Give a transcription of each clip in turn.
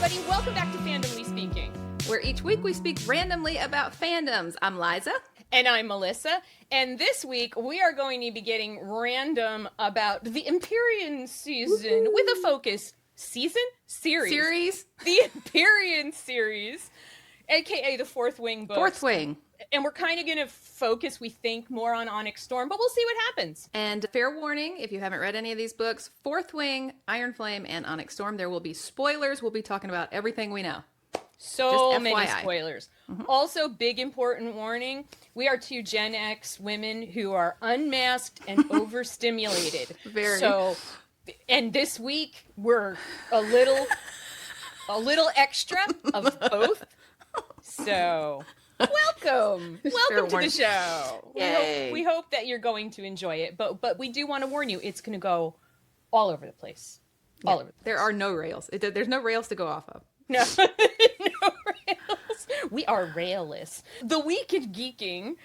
everybody. Welcome back to Fandomly Speaking, where each week we speak randomly about fandoms. I'm Liza. And I'm Melissa. And this week we are going to be getting random about the Empyrean season with a focus. Series? The Empyrean series, aka the Fourth Wing books. Fourth Wing. And we're kind of going to focus, we think, more on Onyx Storm, but we'll see what happens. And fair warning, if you haven't read any of these books, Fourth Wing, Iron Flame, and Onyx Storm, there will be spoilers. We'll be talking about everything we know. So many spoilers. Mm-hmm. Also, big important warning, we are two Gen X women who are unmasked and overstimulated. Very. So, and this week, we're a little extra of both. So... Welcome to the show. Yay. We hope that you're going to enjoy it, but we do want to warn you, it's going to go all over the place. Yeah. All over the place. There are no rails. There's no rails to go off of. No, no rails. We are railless. The week in geeking.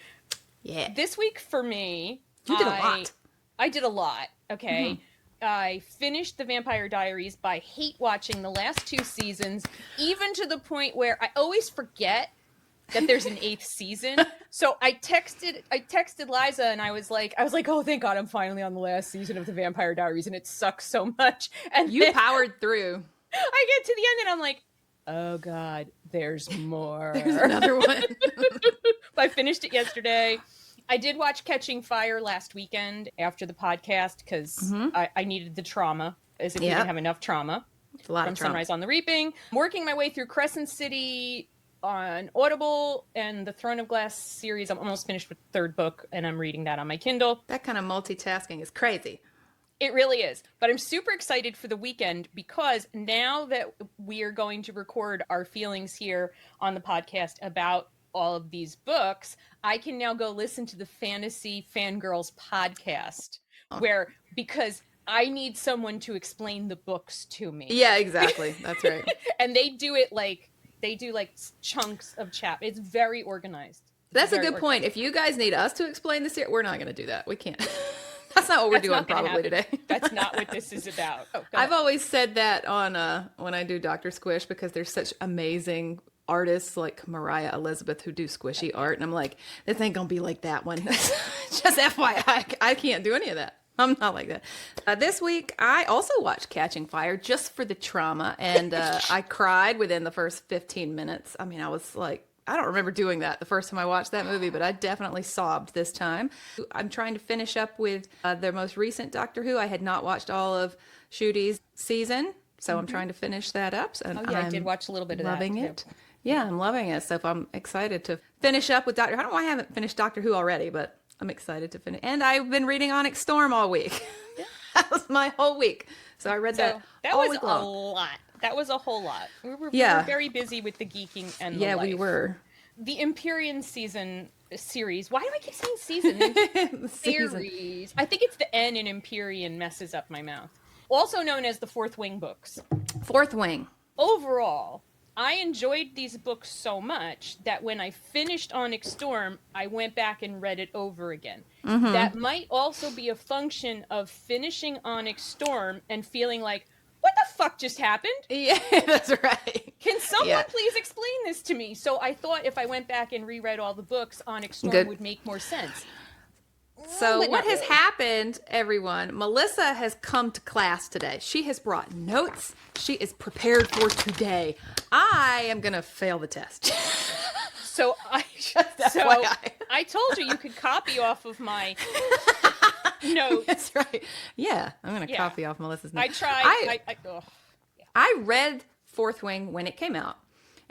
Yeah. This week for me, you did a lot. I did a lot. Okay. Mm-hmm. I finished the Vampire Diaries by hate watching the last 2 seasons, even to the point where I always forget that there's an 8th season. So I texted Liza and I was like, oh, thank God I'm finally on the last season of the Vampire Diaries and it sucks so much. And you powered through. I get to the end and I'm like, oh God, there's more. There's another one. I finished it yesterday. I did watch Catching Fire last weekend after the podcast because I needed the trauma, as if we didn't have enough trauma. It's a lot from of trauma. Sunrise on the Reaping. I'm working my way through Crescent City on Audible and the Throne of Glass series. I'm almost finished with the 3rd book and I'm reading that on my Kindle. That kind of multitasking is crazy. It really is. But I'm super excited for the weekend because now that we are going to record our feelings here on the podcast about all of these books, I can now go listen to the Fantasy Fangirls podcast because I need someone to explain the books to me. Yeah, exactly. That's right. And they do it they do chunks of chapter. It's very organized. That's a good point. If you guys need us to explain this here, we're not going to do that. We can't. That's not what we're doing probably today. That's not what this is about. Oh, I've always said that on when I do Dr. Squish because there's such amazing artists like Mariah Elizabeth who do squishy art. And I'm like, this ain't going to be like that one. Just FYI, I can't do any of that. I'm not like that. This week, I also watched Catching Fire just for the trauma, and I cried within the first 15 minutes. I mean, I was like, I don't remember doing that the first time I watched that movie, but I definitely sobbed this time. I'm trying to finish up with their most recent Doctor Who. I had not watched all of Ncudi's season, so I'm trying to finish that up. And I did watch a little bit of that. Loving it. Yeah, I'm loving it. So I'm excited to finish up with Doctor Who. I don't know why I haven't finished Doctor Who already, but I'm excited to finish. And I've been reading Onyx Storm all week. That was my whole week. So I read that all week long. That was a lot. That was a whole lot. We were very busy with the geeking and the life. We were. The Empyrean series. Why do I keep saying season? Series. I think it's the N in Empyrean messes up my mouth. Also known as the Fourth Wing books. Fourth Wing. Overall, I enjoyed these books so much that when I finished Onyx Storm, I went back and read it over again. Mm-hmm. That might also be a function of finishing Onyx Storm and feeling like, what the fuck just happened? Yeah, that's right. Can someone please explain this to me? So I thought if I went back and reread all the books, Onyx Storm would make more sense. So what has happened, everyone, Melissa has come to class today. She has brought notes. She is prepared for today. I am going to fail the test. So I told you could copy off of my notes. That's right. Yeah, I'm going to copy off Melissa's notes. I tried. I read Fourth Wing when it came out.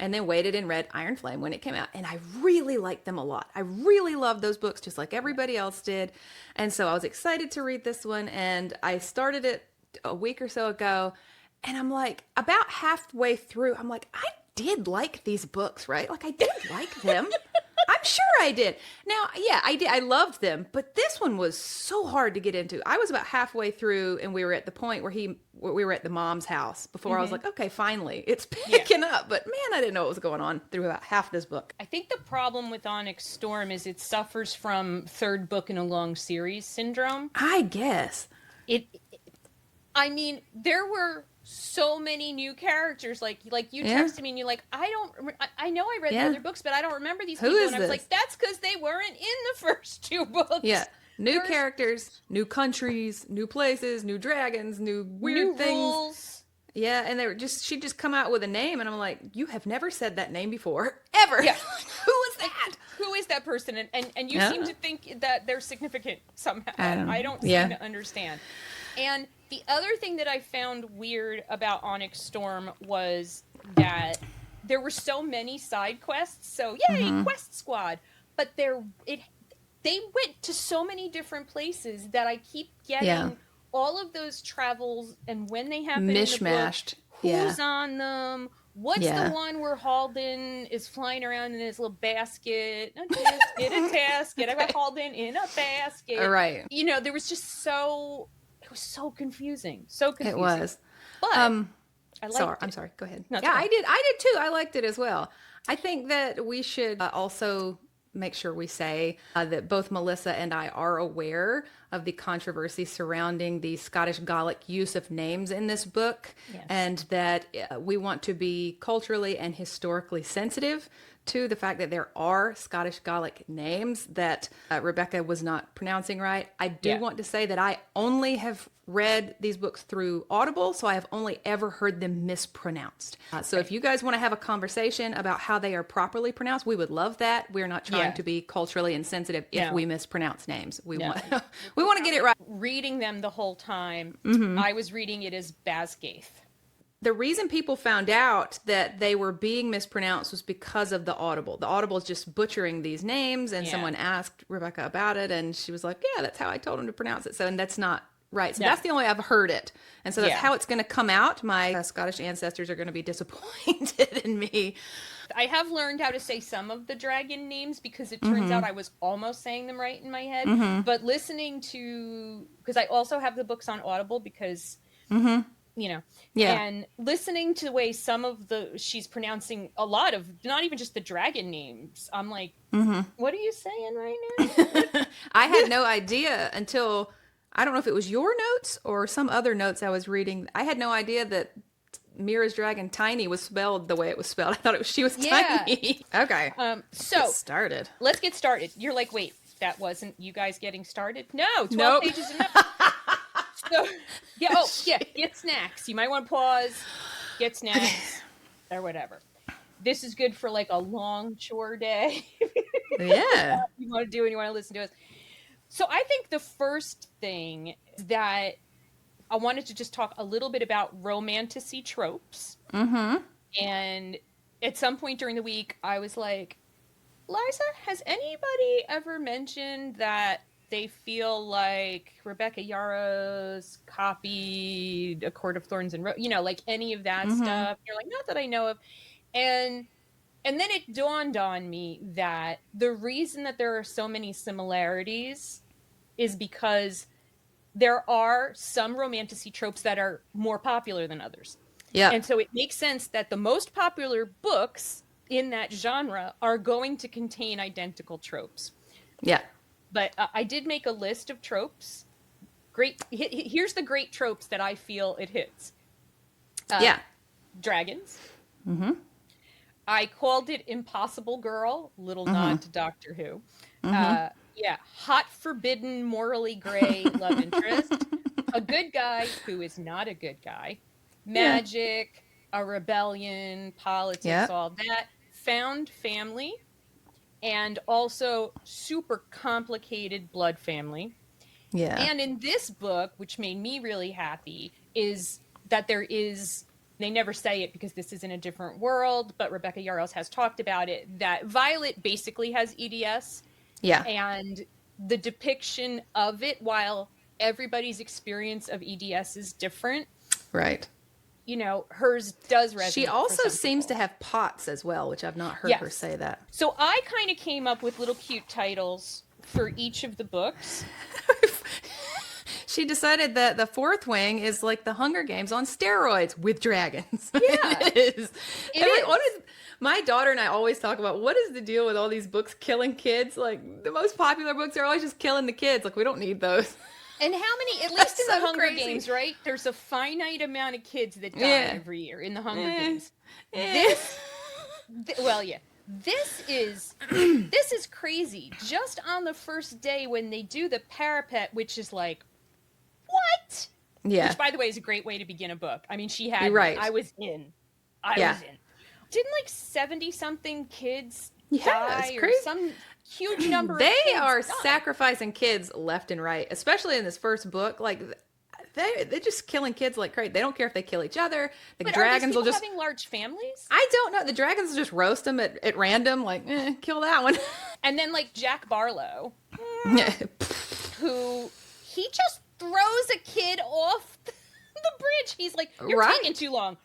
And then waited and read Iron Flame when it came out. And I really liked them a lot. I really loved those books just like everybody else did. And so I was excited to read this one. And I started it a week or so ago. And I'm like, about halfway through, I'm like, I did like these books, right? Like I did like them. I'm sure I did. Now, yeah, I did. I loved them. But this one was so hard to get into. I was about halfway through and we were at the point where we were at the mom's house before I was like, okay, finally, it's picking up. But man, I didn't know what was going on through about half this book. I think the problem with Onyx Storm is it suffers from 3rd book in a long series syndrome. I guess. I mean, there were so many new characters. Like you Yeah. texted me and you're like, I know I read the Yeah. other books, but I don't remember these Who people. is And I was this? like, that's because they weren't in the first 2 books. Yeah. New There's characters, new countries, new places, new dragons, new weird new things. rules. Yeah, and she'd just come out with a name, and I'm like, you have never said that name before, ever. Yeah. Who is that? Who is that person? And you Yeah. seem to think that they're significant somehow. I don't Yeah. seem to understand. And the other thing that I found weird about Onyx Storm was that there were so many side quests. So yay, Quest Squad! But they went to so many different places that I keep getting all of those travels, and when they happen Mishmashed. in the book, who's on them. What's Yeah. the one where Halden is flying around in his little basket? A basket. I got Halden in a basket. All right. You know, there was just it was so confusing. So confusing. It was. But I liked Sorry, it. I'm sorry. Go ahead. No, it's Yeah, okay. I did too. I liked it as well. I think that we should also make sure we say that both Melissa and I are aware of the controversy surrounding the Scottish Gaelic use of names in this book, Yes. and that we want to be culturally and historically sensitive to the fact that there are Scottish Gaelic names that Rebecca was not pronouncing right. I do want to say that I only have read these books through Audible, so I have only ever heard them mispronounced. So if you guys want to have a conversation about how they are properly pronounced, we would love that. We're not trying to be culturally insensitive if we mispronounce names. We want we want to get it right. Reading them the whole time, I was reading it as Basgaith. The reason people found out that they were being mispronounced was because of the Audible. The Audible is just butchering these names, and someone asked Rebecca about it, and she was like, yeah, that's how I told him to pronounce it. So, and that's not right. So that's the only way I've heard it. And so that's how it's going to come out. My Scottish ancestors are going to be disappointed in me. I have learned how to say some of the dragon names because it turns out I was almost saying them right in my head. But listening to, because I also have the books on Audible because... you know, and listening to the way she's pronouncing a lot of, not even just the dragon names, I'm like, what are you saying right now? I had no idea until, I don't know if it was your notes or some other notes I was reading. I had no idea that Mira's dragon Tiny was spelled the way it was spelled. I thought she was Tiny. Okay. So started. Let's get started. You're like, wait, that wasn't you guys getting started? No, 12 pages enough. So, get snacks. You might want to pause, get snacks, or whatever. This is good for like a long chore day. Yeah. You want to do and you want to listen to us. So I think the first thing that I wanted to just talk a little bit about Romantasy tropes. And at some point during the week, I was like, Liza, has anybody ever mentioned that they feel like Rebecca Yarros copied A Court of Thorns and like any of that stuff? You're like, not that I know of. And then it dawned on me that the reason that there are so many similarities is because there are some Romantasy tropes that are more popular than others. Yeah. And so it makes sense that the most popular books in that genre are going to contain identical tropes. Yeah. But I did make a list of tropes. Great. Here's the great tropes that I feel it hits. Dragons. I called it Impossible Girl. Little nod to Doctor Who. Hot, forbidden, morally gray love interest. A good guy who is not a good guy. Magic, a rebellion, politics, all that. Found family. And also super complicated blood family. Yeah. And in this book, which made me really happy, is that they never say it because this is in a different world, but Rebecca Yarros has talked about it, that Violet basically has EDS. Yeah. And the depiction of it, while everybody's experience of EDS is different. Right. Hers does resonate. She also seems to have POTS as well, which I've not heard her say that. So I kind of came up with little cute titles for each of the books. She decided that the fourth wing is like the Hunger Games on steroids with dragons. Yeah. It is. What is. My daughter and I always talk about, what is the deal with all these books killing kids? Like, the most popular books are always just killing the kids. Like, we don't need those. And how many, at least in the so Hunger crazy. Games, right? There's a finite amount of kids that die every year in the Hunger Games. This is crazy. Just on the first day when they do the parapet, which is like, what? Yeah. Which, by the way, is a great way to begin a book. I mean, she had, right. I was in. Didn't like 70-something kids die or some huge number of kids are die. sacrificing kids left and right, especially in this first book. Like, they're just killing kids like crazy. They don't care if they kill each other. But dragons are will just having large families? I don't know. The dragons will just roast them at random, like, kill that one. And then like Jack Barlow, who he just throws a kid off the bridge. He's like, you're taking too long.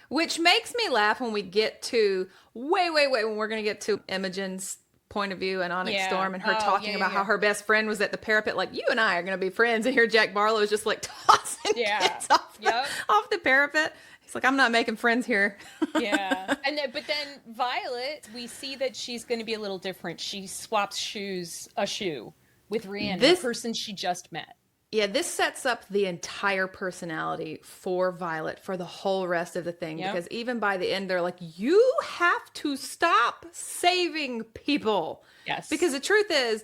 Which makes me laugh when we get to when we're going to get to Imogen's point of view and Onyx Storm and her talking about how her best friend was at the parapet, like, you and I are going to be friends. And here Jack Barlow is just like tossing kids off the parapet. He's like, I'm not making friends here. But then Violet, we see that she's going to be a little different. She swaps a shoe with Rhiannon, the person she just met. Yeah, this sets up the entire personality for Violet for the whole rest of the thing. Because even by the end, they're like, you have to stop saving people. Yes. Because the truth is,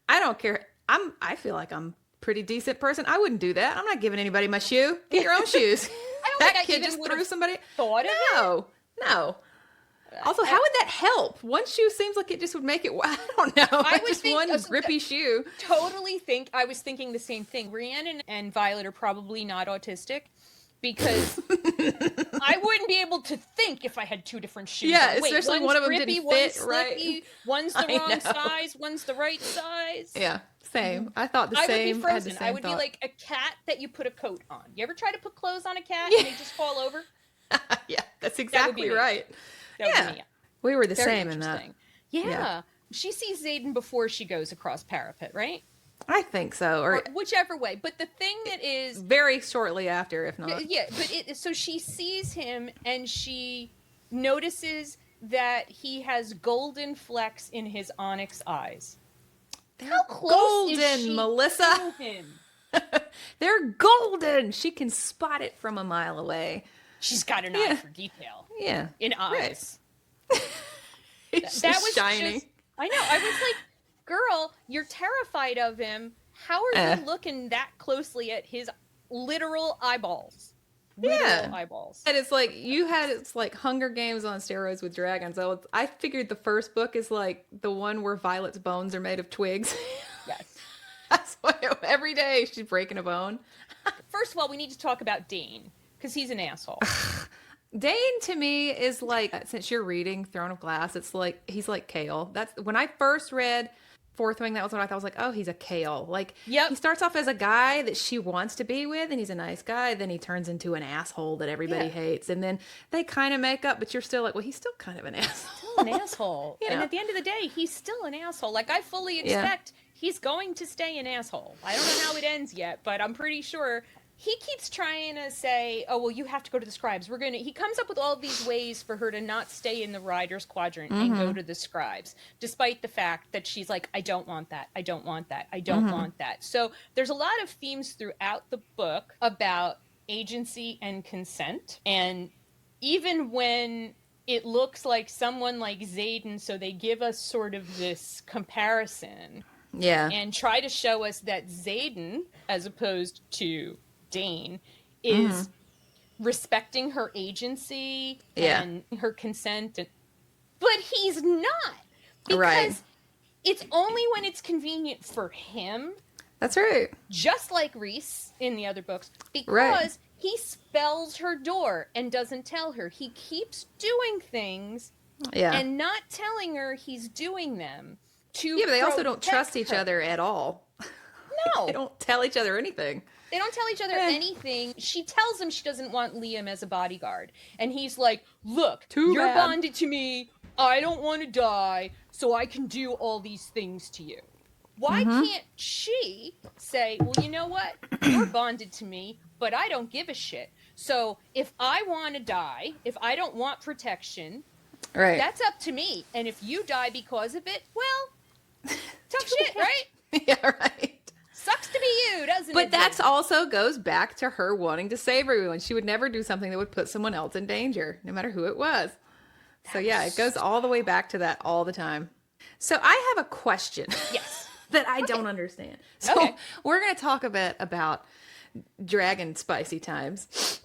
I don't care. I feel like I'm a pretty decent person. I wouldn't do that. I'm not giving anybody my shoe. Get your own shoes. That kid just threw somebody. Thought of it? No. Also, how would that help? One shoe seems like it just would make it. I don't know. I was just one grippy shoe. I was thinking the same thing. Rhiannon and Violet are probably not autistic because I wouldn't be able to think if I had two different shoes. Yeah, especially one of them didn't fit right. One's the wrong size. One's the right size. Yeah, same. I thought the same. I would be frozen. I would be like a cat that you put a coat on. You ever try to put clothes on a cat and they just fall over? Yeah, that's exactly right. We were the same in that. Yeah. She sees Xaden before she goes across parapet, right? I think so. Or whichever way. But the thing that is... very shortly after, if not. Yeah, so she sees him and she notices that he has golden flecks in his onyx eyes. How close is she Melissa? to him? They're golden. She can spot it from a mile away. She's got an eye for detail. Yeah. In eyes. Right. That was shiny. I know. I was like, girl, you're terrified of him. How are you looking that closely at his literal eyeballs? Literal eyeballs. And it's like, it's like Hunger Games on steroids with dragons. I figured the first book is like the one where Violet's bones are made of twigs. Yes. That's why every day she's breaking a bone. First of all, we need to talk about Dane. Because he's an asshole. Dane to me is like, since you're reading Throne of Glass, it's like, he's like Kale. That's when I first read Fourth Wing, that was what I thought. I was like, oh, he's a Kale. Like, he starts off as a guy that she wants to be with, and he's a nice guy. Then he turns into an asshole that everybody hates. And then they kind of make up, but you're still like, well, he's still kind of an asshole. Still an asshole. And at the end of the day, he's still an asshole. Like, I fully expect he's going to stay an asshole. I don't know how it ends yet, but I'm pretty sure... He keeps trying to say, oh, well, you have to go to the scribes. He comes up with all these ways for her to not stay in the Riders Quadrant and go to the scribes, despite the fact that she's like, I don't want that. I don't want that. I don't want that. So there's a lot of themes throughout the book about agency and consent. And even when it looks like someone like Xaden, so they give us sort of this comparison. Yeah. And try to show us that Xaden, as opposed to Dane, is respecting her agency and her consent, but he's not, because it's only when it's convenient for him. That's right. Just like Rhys in the other books, because he spells her door and doesn't tell her. He keeps doing things and not telling her he's doing them to but they also don't trust each other at all. No. They don't tell each other anything. They don't tell each other anything. She tells him she doesn't want Liam as a bodyguard. And he's like, look, you're bonded to me. I don't want to die, so I can do all these things to you. Why can't she say, well, you know what? You're bonded to me, but I don't give a shit. So if I want to die, if I don't want protection, that's up to me. And if you die because of it, well, tough shit, right? Yeah, right. Sucks to be this also goes back to her wanting to save everyone. She would never do something that would put someone else in danger, no matter who it was. So yeah, it goes all the way back to that all the time. So I have a question. Yes. That I don't understand. So we're going to talk a bit about dragon spicy times.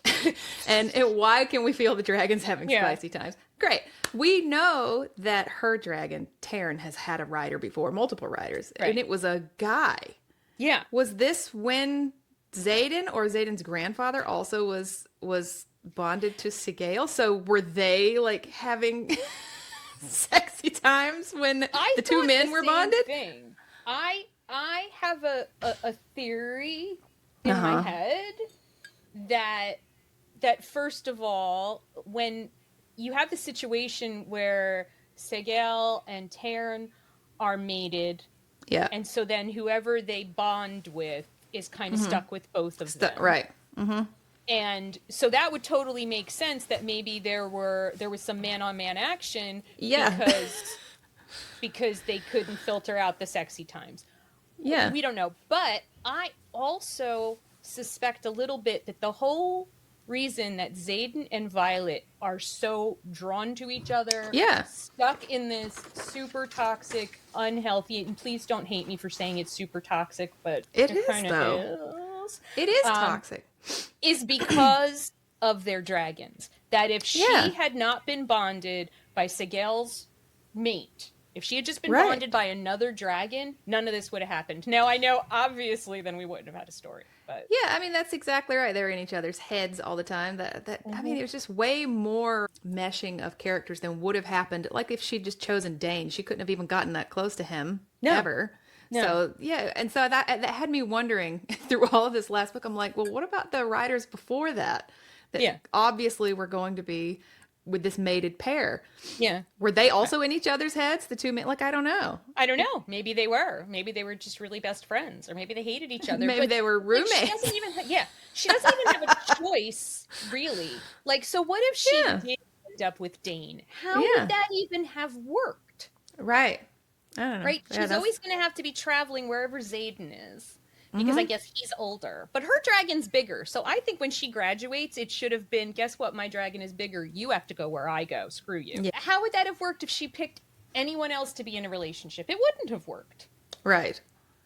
and why can we feel the dragons having spicy times? Great. We know that her dragon, Taryn, has had a rider before, multiple riders. Right. And it was a guy. Yeah. Was this when Xaden or Xaden's grandfather also was bonded to Sigale? So were they like having sexy times when the two men were bonded? Thing. I have a theory in my head that first of all, when you have the situation where Sigale and Taryn are mated, and so then whoever they bond with is kind of stuck with both of them, right? And so that would totally make sense that maybe there was some man-on-man action, because they couldn't filter out the sexy times. Yeah. We don't know. But I also suspect a little bit that the whole reason that Xaden and Violet are so drawn to each other, stuck in this super toxic, unhealthy, and please don't hate me for saying it's super toxic, but it is, kind of is. It is toxic. Is because of their dragons. That if she had not been bonded by Sigale's mate, if she had just been bonded by another dragon, none of this would have happened. Now, I know, obviously, then we wouldn't have had a story. But yeah, I mean, that's exactly right. They're in each other's heads all the time. I mean, it was just way more meshing of characters than would have happened. Like, if she'd just chosen Dane, she couldn't have even gotten that close to him, ever. No. So, yeah, and so that had me wondering through all of this last book. I'm like, well, what about the writers before that? That obviously were going to be with this mated pair. Yeah. Were they also in each other's heads? The two men? Like, I don't know. I don't know. Maybe they were. Maybe they were just really best friends. Or maybe they hated each other. Maybe they were roommates. Like, she doesn't even have a choice, really. Like, so what if she did end up with Dane? How would that even have worked? Right. I don't know. Right? She's always going to have to be traveling wherever Xaden is. Because I guess he's older. But her dragon's bigger. So I think when she graduates, it should have been, guess what? My dragon is bigger. You have to go where I go. Screw you. Yeah. How would that have worked if she picked anyone else to be in a relationship? It wouldn't have worked. Right.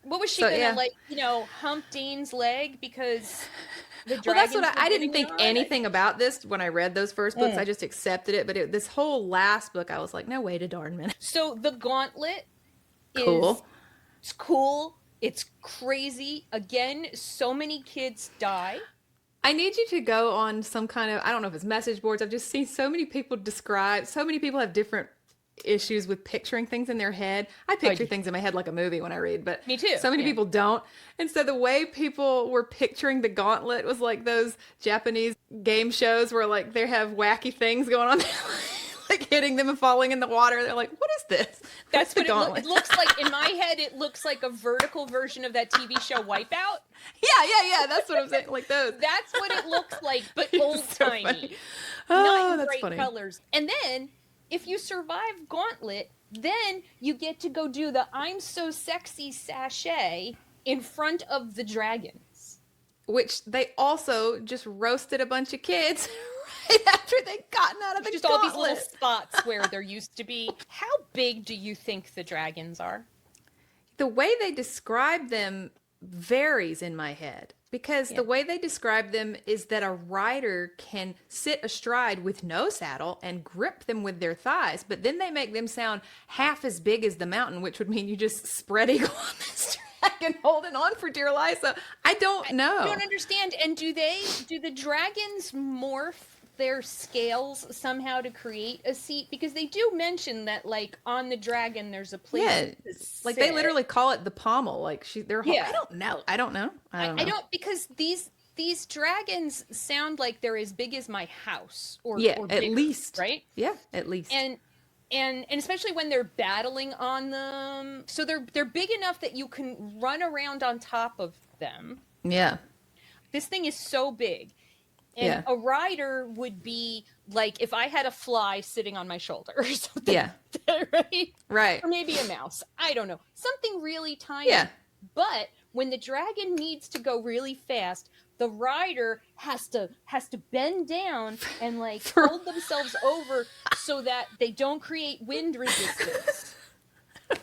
What was she going to, hump Dane's leg because the dragon... Well, that's what I didn't think anything about this when I read those first books. I just accepted it. But this whole last book, I was like, no, wait a darn minute. So the gauntlet is... It's cool. It's crazy. Again, so many kids die. I need you to go on some kind of, I don't know if it's message boards. I've just seen so many people so many people have different issues with picturing things in their head. I picture things in my head like a movie when I read, but me too. So many people don't. And so the way people were picturing the gauntlet was like those Japanese game shows where like they have wacky things going on there. Like hitting them and falling in the water. They're like, what is this? That's what it looks like. In my head, it looks like a vertical version of that TV show Wipeout. Yeah. That's what I'm saying. Like those. That's what it looks like, but old-timey. So not in bright colors. And then, if you survive Gauntlet, then you get to go do the I'm so sexy sachet in front of the dragons. Which they also just roasted a bunch of kids right after they'd gotten out of the just gauntlet. All these little spots where there used to be. How big do you think the dragons are? The way they describe them varies in my head. Because the way they describe them is that a rider can sit astride with no saddle and grip them with their thighs, but then they make them sound half as big as the mountain, which would mean you just spread eagle on this dragon holding on for dear life. So I don't know. I don't understand. And do the dragons morph their scales somehow to create a seat? Because they do mention that, like, on the dragon there's a place to like sit. they literally call it the pommel. Like they're I don't know. I don't, because these dragons sound like they're as big as my house or at bigger, least, right? Yeah, at least. And especially when they're battling on them, so they're big enough that you can run around on top of them. Yeah, this thing is so big. And a rider would be like if I had a fly sitting on my shoulder or something. Yeah. Right? Right. Or maybe a mouse. I don't know. Something really tiny. Yeah. But when the dragon needs to go really fast, the rider has to bend down and like fold themselves over so that they don't create wind resistance.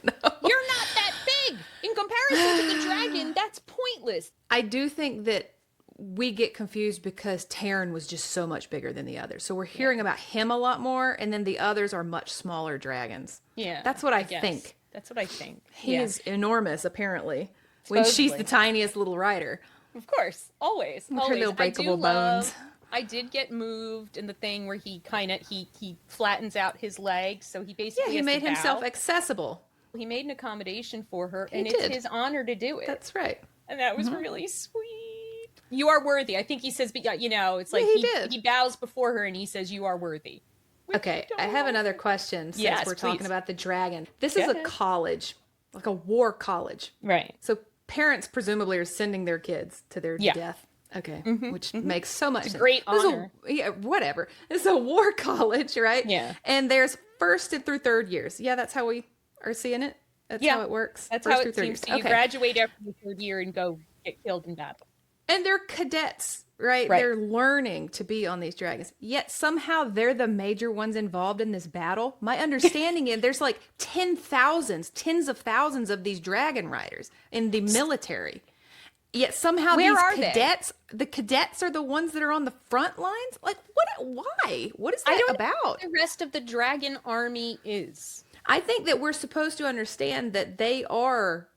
No. You're not that big in comparison to the dragon. That's pointless. I do think that we get confused because Terran was just so much bigger than the others. So we're hearing about him a lot more, and then the others are much smaller dragons. Yeah. That's what I think. That's what I think. He is enormous, apparently, when she's the tiniest little rider. Of course. Always. With her little breakable bones. I did get moved in the thing where he kind of, he flattens out his legs. So he basically he made himself accessible. He made an accommodation for her, and it's his honor to do it. That's right. And that was really sweet. You are worthy. I think he says, but you know, it's like he bows before her and he says, you are worthy. Okay, I have another question since we're talking about the dragon. This is a college, like a war college. Right. So parents presumably are sending their kids to their death. Okay, which makes so much sense. Great honor. Whatever. It's a war college, right? Yeah. And there's first and through third years. Yeah, that's how we are seeing it. That's how it works. That's how it seems to. You graduate after the third year and go get killed in battle. And they're cadets, right? They're learning to be on these dragons. Yet somehow they're the major ones involved in this battle. My understanding is there's like tens of thousands of these dragon riders in the military. Yet somehow the cadets are the ones that are on the front lines? Like, why? What is that about? What the rest of the dragon army is. I think that we're supposed to understand that they are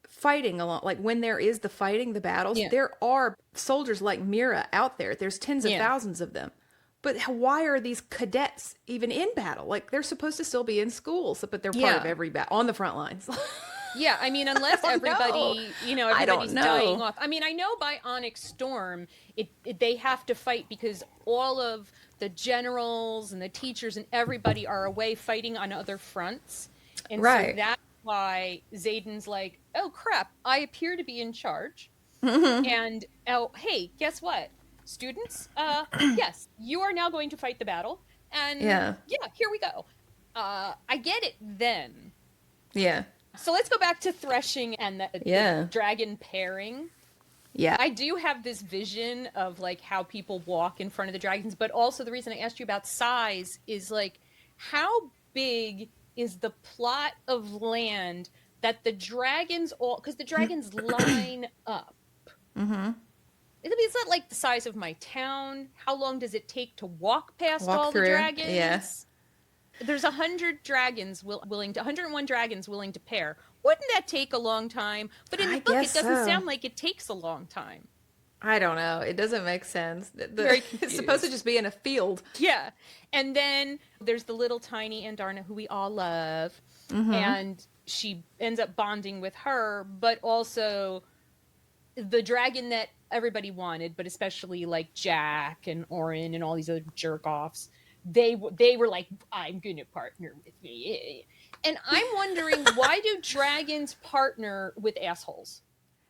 fighting along, like when there is the fighting, the battles, there are soldiers like Mira out there. There's tens of thousands of them. But why are these cadets even in battle? Like, they're supposed to still be in schools, but they're part of every battle on the front lines. Yeah, I mean, unless everybody, everybody's dying off. I mean, I know by Onyx Storm, they have to fight because all of the generals and the teachers and everybody are away fighting on other fronts. And so that's why Xaden's like, oh crap, I appear to be in charge. And, oh, hey, guess what? Students, yes, you are now going to fight the battle. And here we go. I get it then. Yeah. So let's go back to threshing and the dragon pairing. Yeah. I do have this vision of like how people walk in front of the dragons, but also the reason I asked you about size is like, how big is the plot of land that the dragons because the dragons line up. Mm-hmm. It's not like the size of my town. How long does it take to walk past all the dragons? Yes. There's 100 dragons 101 dragons willing to pair. Wouldn't that take a long time? But in the book, it doesn't sound like it takes a long time. I don't know. It doesn't make sense. It's supposed to just be in a field. Yeah. And then there's the little tiny Andarna who we all love. Mm-hmm. And she ends up bonding with her, but also the dragon that everybody wanted, but especially like Jack and Orin and all these other jerk-offs. They were like, I'm going to partner with me. And I'm wondering, why do dragons partner with assholes?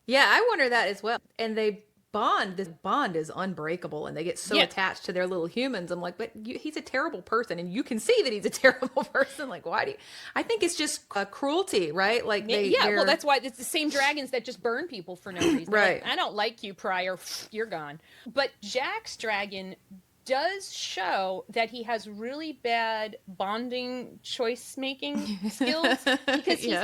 Yeah, I wonder that as well. And they bond. This bond is unbreakable, and they get so attached to their little humans. I'm like, but he's a terrible person, and you can see that he's a terrible person. Like, why do you? I think it's just cruelty, right? Like, well, that's why it's the same dragons that just burn people for no reason. Right. Like, I don't like you, Prior. You're gone. But Jack's dragon does show that he has really bad bonding choice making skills because he's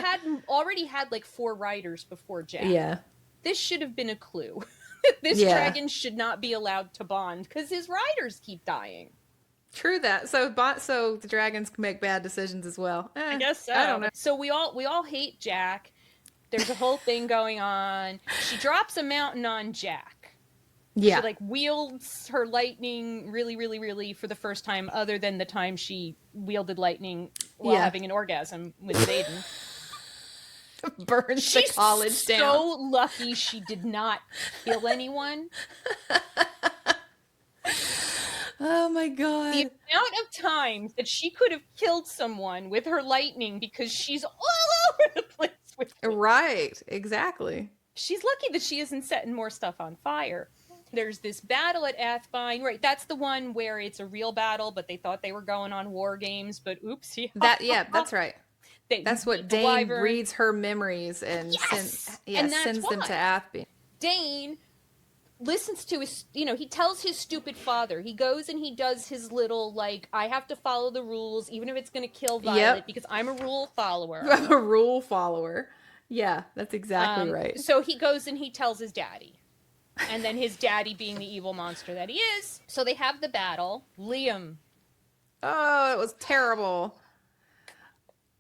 already had like 4 riders before Jack. Yeah. This should have been a clue. This dragon should not be allowed to bond because his riders keep dying. True that. So the dragons can make bad decisions as well. I guess so. I don't know. So we all hate Jack. There's a whole thing going on. She drops a mountain on Jack. Yeah. She like wields her lightning really, really, really for the first time, other than the time she wielded lightning while having an orgasm with Xaden. Burns the college down. She's so lucky she did not kill anyone. Oh my god. The amount of times that she could have killed someone with her lightning because she's all over the place with it. Right, exactly. She's lucky that she isn't setting more stuff on fire. There's this battle at Athbine, right? That's the one where it's a real battle, but they thought they were going on war games, but oops. That's right. That's what the Dane wyvern. reads her memories and Yes! And that's sends them to why. Athbe. Dane listens to his, he tells his stupid father. He goes and he does his little, like, I have to follow the rules, even if it's going to kill Violet, because I'm a rule follower. I'm a rule follower. Yeah, that's exactly right. So he goes and he tells his daddy. And then his daddy being the evil monster that he is. So they have the battle. Liam. Oh, it was terrible.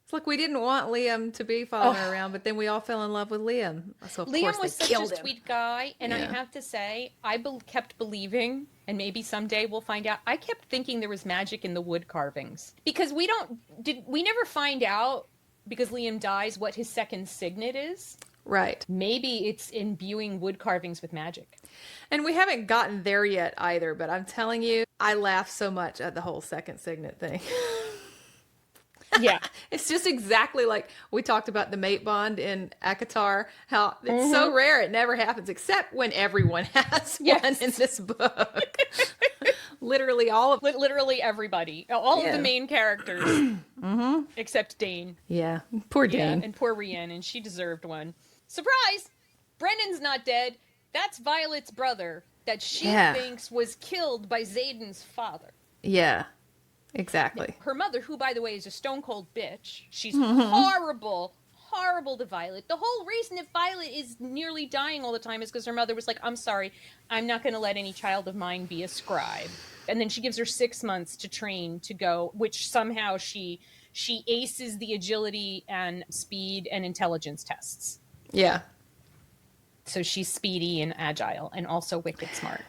It's like we didn't want Liam to be following her around, but then we all fell in love with Liam. So of Liam course was they such killed a him. sweet guy, and I Yeah. have to say, I kept believing, and maybe someday we'll find out. I kept thinking there was magic in the wood carvings because we never find out, because Liam dies, what his second signet is. Right. Maybe it's imbuing wood carvings with magic. And we haven't gotten there yet either, but I'm telling you, I laughed so much at the whole second signet thing. Yeah. It's just exactly like we talked about the mate bond in ACOTAR, how it's so rare it never happens, except when everyone has one in this book. Literally Literally everybody. All of the main characters. Except Dane. Yeah, poor Dane. Yeah, and poor Rienne, and she deserved one. Surprise! Brennan's not dead. That's Violet's brother that she thinks was killed by Xaden's father. Yeah, exactly. Her mother, who, by the way, is a stone-cold bitch. She's horrible to Violet. The whole reason that Violet is nearly dying all the time is because her mother was like, I'm sorry, I'm not going to let any child of mine be a scribe. And then she gives her 6 months to train to go, which somehow she aces the agility and speed and intelligence tests. Yeah. So she's speedy and agile and also wicked smart.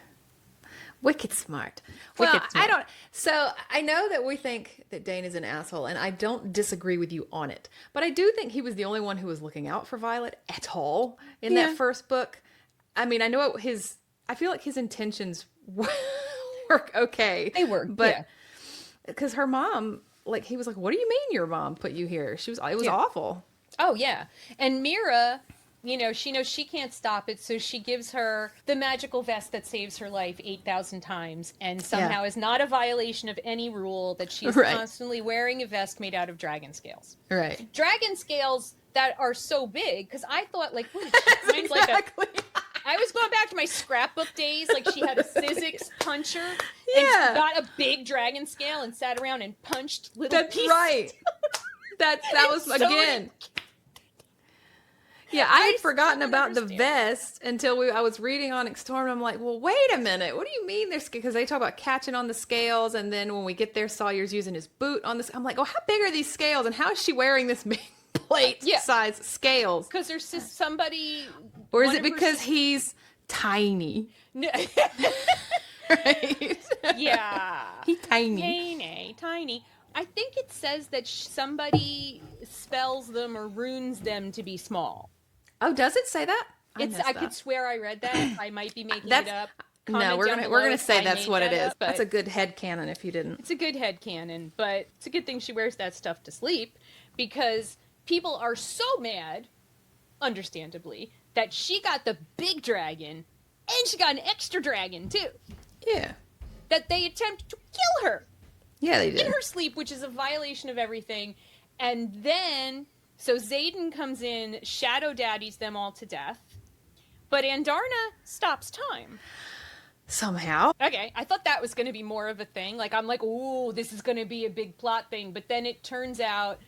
Wicked smart. Wicked smart. So I know that we think that Dane is an asshole, and I don't disagree with you on it. But I do think he was the only one who was looking out for Violet at all in that first book. I mean, I know I feel like his intentions work okay. They were, but because her mom, like, he was like, "What do you mean your mom put you here?" It was awful. Oh yeah, and Mira, she knows she can't stop it, so she gives her the magical vest that saves her life 8,000 times, and somehow is not a violation of any rule that she's constantly wearing a vest made out of dragon scales. Right. Dragon scales that are so big, because I thought, like, what is she? Exactly. I was going back to my scrapbook days, like she had a Sizzix puncher, and she got a big dragon scale and sat around and punched little pieces. That's right. That was, again... Yeah, I had forgotten about the vest until I was reading Onyx Storm. And I'm like, well, wait a minute. What do you mean there's... Because they talk about catching on the scales, and then when we get there, Sawyer's using his boot on this. I'm like, oh, how big are these scales? And how is she wearing this big plate-size scales? Because there's just somebody... Or is it because he's tiny? Right? Yeah. He's tiny. Tiny. I think it says that somebody spells them or runes them to be small. Oh, does it say that? I could swear I read that. I might be making it up. No, we're gonna say that's what it is. That's a good headcanon if you didn't. It's a good headcanon, but it's a good thing she wears that stuff to sleep, because people are so mad, understandably, that she got the big dragon and she got an extra dragon too. Yeah. That they attempt to kill her. Yeah, they did. In her sleep, which is a violation of everything. And then, so Xaden comes in, shadow daddies them all to death. But Andarna stops time. Somehow. Okay, I thought that was going to be more of a thing. Like, I'm like, ooh, this is going to be a big plot thing. But then it turns out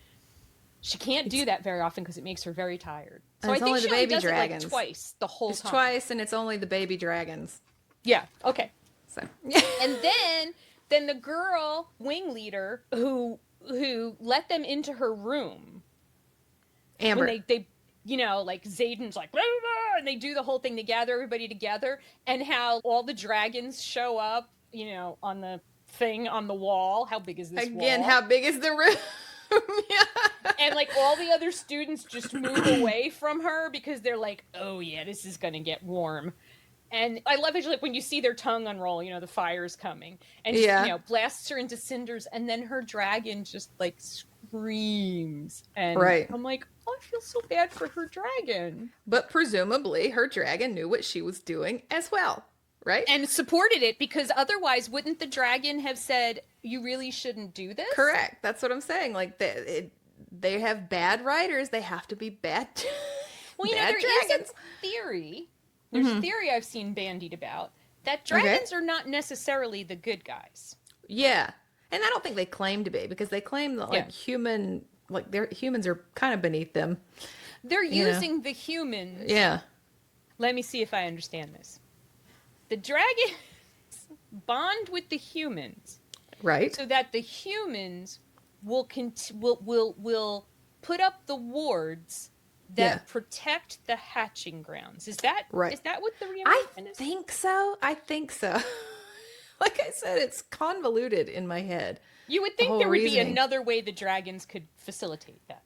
she can't do that very often because it makes her very tired. So I think she only does dragons. it like twice the whole time. Twice, and it's only the baby dragons. Yeah, okay. So. And then the girl wing leader who let them into her room. Amber. When they like Xaden's like, blah, blah, blah, and they do the whole thing. They gather everybody together, and how all the dragons show up, on the thing on the wall. How big is this wall? Again, how big is the room? Yeah. And like all the other students just move away from her because they're like, oh yeah, this is going to get warm. And I love it, like, when you see their tongue unroll, the fire's coming. And she, blasts her into cinders, and then her dragon just, like, screams. And I'm like, oh, I feel so bad for her dragon. But presumably, her dragon knew what she was doing as well, right? And supported it, because otherwise, wouldn't the dragon have said, you really shouldn't do this? Correct. That's what I'm saying. Like, they have bad writers. They have to be bad. Well, you know, bad there dragons. is a theory. There's a theory I've seen bandied about that dragons are not necessarily the good guys. Yeah. And I don't think they claim to be, because they claim that like their humans are kind of beneath them. They're using the humans. Yeah. Let me see if I understand this. The dragons bond with the humans, Right. so that the humans will put up the wards that protect the hatching grounds. Is that right? Is that what the I reimagine is? think so. I think so. Like I said, it's convoluted in my head. You would think whole there would reasoning. be another way the dragons could facilitate that.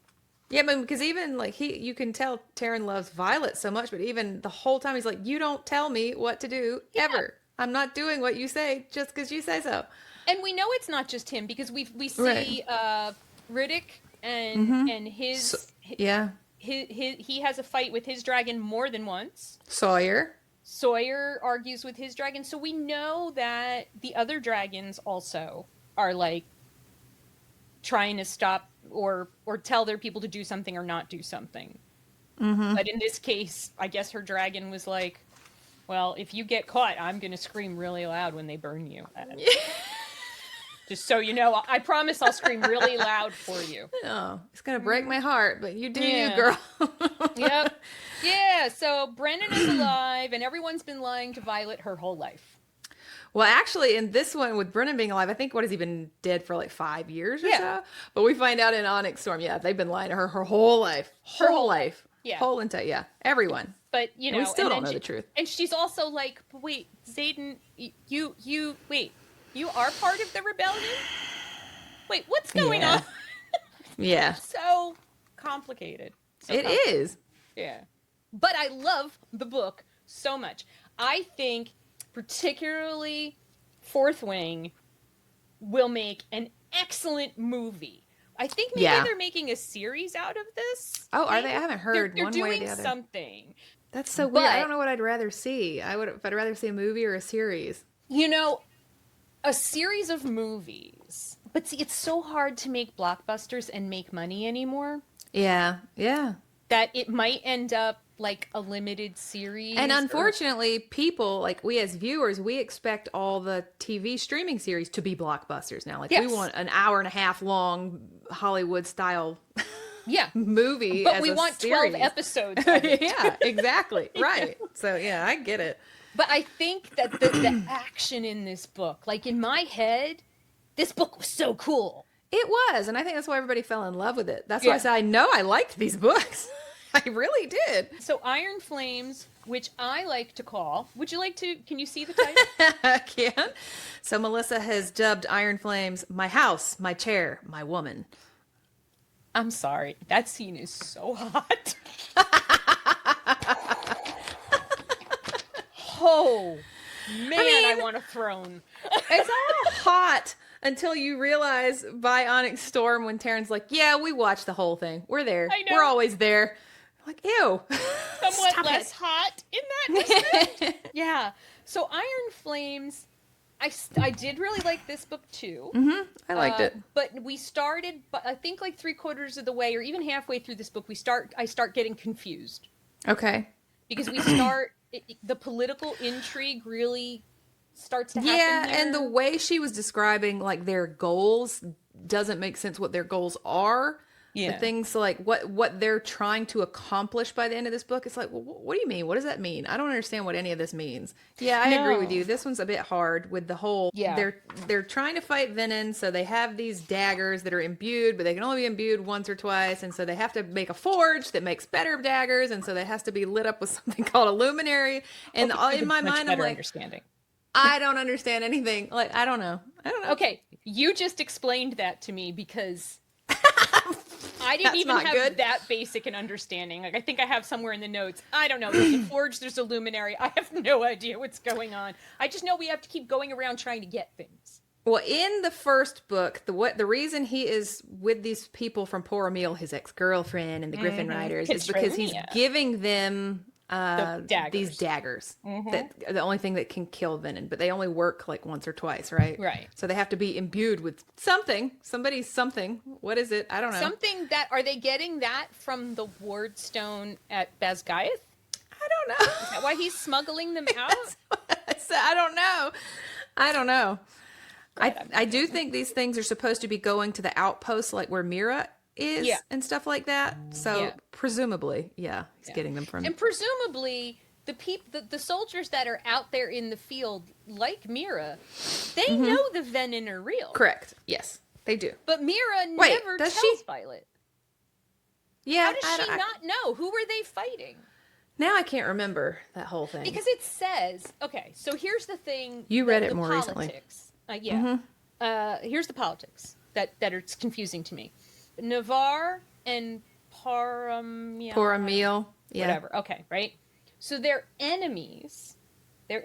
Yeah, but because even like you can tell Taryn loves Violet so much, but even the whole time he's like, "You don't tell me what to do ever. I'm not doing what you say just because you say so." And we know it's not just him, because we see Riddick and his he has a fight with his dragon more than once. Sawyer argues with his dragon, so we know that the other dragons also are like trying to stop or tell their people to do something or not do something. But in this case, I guess her dragon was like, well, if you get caught, I'm going to scream really loud when they burn you. Just so you know, I promise I'll scream really loud for you. Oh, it's going to break my heart, but you do you, girl. Yep. Yeah, so Brennan is alive, and everyone's been lying to Violet her whole life. Well, actually, in this one, with Brennan being alive, I think, what has he been dead for, like 5 years or so? But we find out in Onyx Storm, they've been lying to her whole life. Whole life. Yeah. Whole entire, everyone. But, you know. And we still don't know the truth. And she's also like, wait, Xaden, you are part of the rebellion? Wait, what's going on? Yeah. So complicated. It is. Yeah. But I love the book so much. I think particularly Fourth Wing will make an excellent movie. I think maybe they're making a series out of this. Oh, are they? I haven't heard they're one way or the doing other. something. That's so weird. I don't know what I'd rather see. If I'd rather see a movie or a series. You know, a series of movies. But see, it's so hard to make blockbusters and make money anymore. Yeah. Yeah. That it might end up like a limited series. And unfortunately, people, like we as viewers, we expect all the TV streaming series to be blockbusters now. Like we want an hour and a half long Hollywood style movie. But as we a want series. 12 episodes. Yeah, exactly. Right. So yeah, I get it. But I think that the action in this book, like in my head, this book was so cool. It was. And I think that's why everybody fell in love with it. That's why I said, I know I liked these books. I really did. So Iron Flames, which I like to call, can you see the title? I can. So Melissa has dubbed Iron Flames my house, my chair, my woman. I'm sorry. That scene is so hot. Oh, man, I want a throne. It's all hot until you realize by Onyx Storm when Taryn's like, yeah, we watched the whole thing. We're there. I know. We're always there. Like, ew. Somewhat less hot in that respect. Yeah. So Iron Flames, I did really like this book too. I liked it. But we started, I think like 3/4 of the way or even halfway through this book, I start getting confused. Okay. Because we start, the political intrigue really starts to happen here. And the way she was describing like their goals doesn't make sense what their goals are. Yeah. The things like what they're trying to accomplish by the end of this book. It's like, well, what do you mean? What does that mean? I don't understand what any of this means. Yeah, I agree with you. This one's a bit hard with the whole, they're trying to fight Venin. So they have these daggers that are imbued, but they can only be imbued once or twice. And so they have to make a forge that makes better daggers. And so they has to be lit up with something called a luminary. And in my mind, I'm like, understanding. I don't understand anything. Like, I don't know. Okay. You just explained that to me because I didn't even have that basic an understanding. Like, I think I have somewhere in the notes. I don't know. There's a forge, there's a luminary. I have no idea what's going on. I just know we have to keep going around trying to get things. Well, in the first book, the reason he is with these people from Poor Emil, his ex-girlfriend and the Griffin Riders, is because he's giving them daggers. these daggers. That the only thing that can kill Venin, but they only work like once or twice, right? Right. So they have to be imbued with something. Somebody's something. What is it? I don't know. Something that, are they getting that from the ward stone at Basgaith? I don't know. Is that why he's smuggling them out? I don't know. I don't know. I do think these things are supposed to be going to the outposts, like where Mira is and stuff like that. So presumably, he's getting them from. And presumably, the soldiers that are out there in the field, like Mira, they know the Venin are real. Correct. Yes, they do. But Mira never tells Violet. Yeah. How does she not know? Who were they fighting? Now I can't remember that whole thing. Because it says, okay, so here's the thing. You read it more politics. recently. Here's the politics that are confusing to me. Navarre and Poramil. Yeah. Whatever. Okay, right? So they're enemies. They're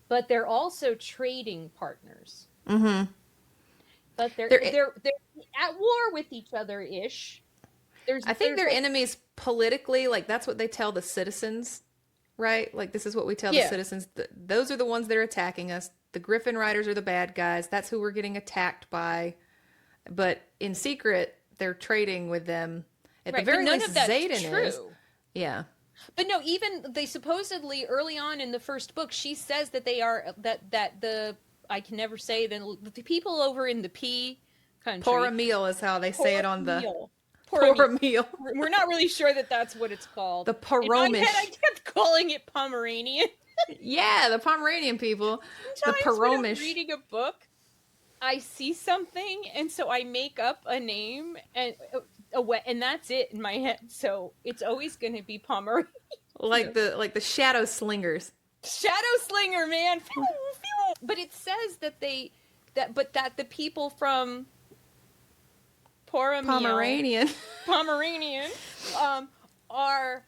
but they're also trading partners. Mm-hmm. But they're at war with each other-ish. I think they're enemies politically, like that's what they tell the citizens, right? Like this is what we tell the citizens. Those are the ones that are attacking us. The Griffin Riders are the bad guys. That's who we're getting attacked by. But in secret, they're trading with them. At the very least, Xaden is. Yeah. But no, even they supposedly early on in the first book, she says that they are that the I can never say the people over in the P country. Poramil is how they say it on the. Poramil. We're not really sure that that's what it's called. The Poromish. In my head, I kept calling it Pomeranian. Yeah, the Pomeranian people. Sometimes the Poromish. When I'm reading a book, I see something, and so I make up a name, and that's it in my head. So it's always going to be Pomeranian. Like the Shadow Slingers. Shadow Slinger, man. But it says that that the people from Pomeranian are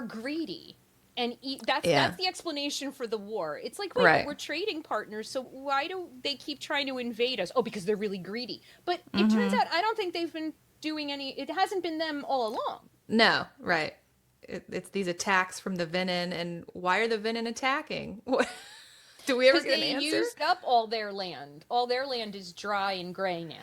greedy and eat. That's the explanation for the war. It's like, wait, we're trading partners, so why do they keep trying to invade us? Oh, because they're really greedy. But it turns out I don't think they've been doing it hasn't been them all along. No, right. It's these attacks from the Venin, and why are the Venin attacking? Do we ever get an answer? Because they used up all their land. All their land is dry and gray now.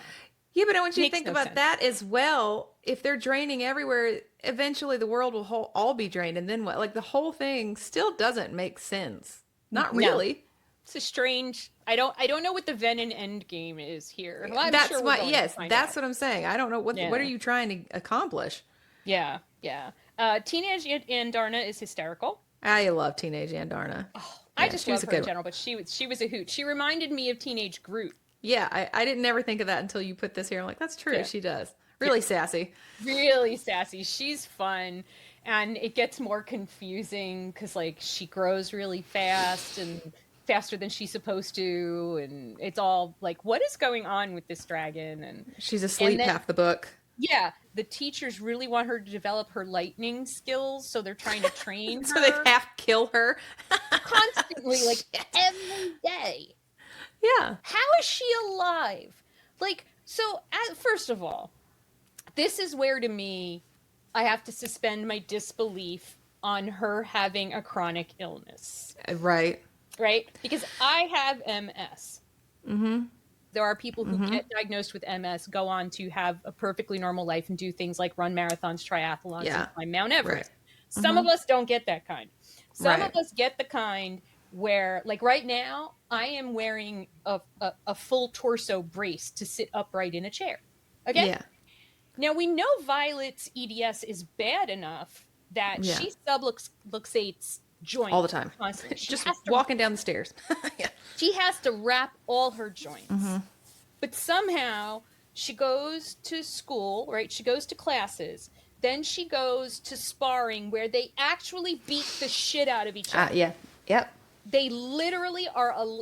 Yeah, but I want you to think about that as well. If they're draining everywhere, eventually the world will all be drained. And then what? Like the whole thing still doesn't make sense. Not really. No. It's a strange. I don't know what the Venin end game is here. Well, that's sure that's what I'm saying. I don't know what are you trying to accomplish? Yeah. Teenage Andarna is hysterical. I love Teenage Andarna. Oh, I just love her in general, but she was a hoot. She reminded me of Teenage Groot. Yeah, I didn't ever think of that until you put this here. I'm like, that's true. Yeah. She does. Really sassy. Really sassy. She's fun. And it gets more confusing because, like, she grows really fast and faster than she's supposed to. And it's all like, what is going on with this dragon? And she's asleep half the book. Yeah. The teachers really want her to develop her lightning skills. So they're trying to train her. So they have to kill her. Constantly, like, every day. Yeah. How is she alive? Like, so, first of all, this is where, to me, I have to suspend my disbelief on her having a chronic illness. Right. Right? Because I have MS. Mm-hmm. There are people who get diagnosed with MS, go on to have a perfectly normal life and do things like run marathons, triathlons, and climb Mount Everest. Right. Some of us don't get that kind. Some of us get the kind where, like right now, I am wearing a full torso brace to sit upright in a chair. Okay? Yeah. Now, we know Violet's EDS is bad enough that she subluxates joints. All the time. Constantly. Just walking down the stairs. She has to wrap all her joints. Mm-hmm. But somehow, she goes to school, right? She goes to classes. Then she goes to sparring where they actually beat the shit out of each other. Yeah. Yep. They literally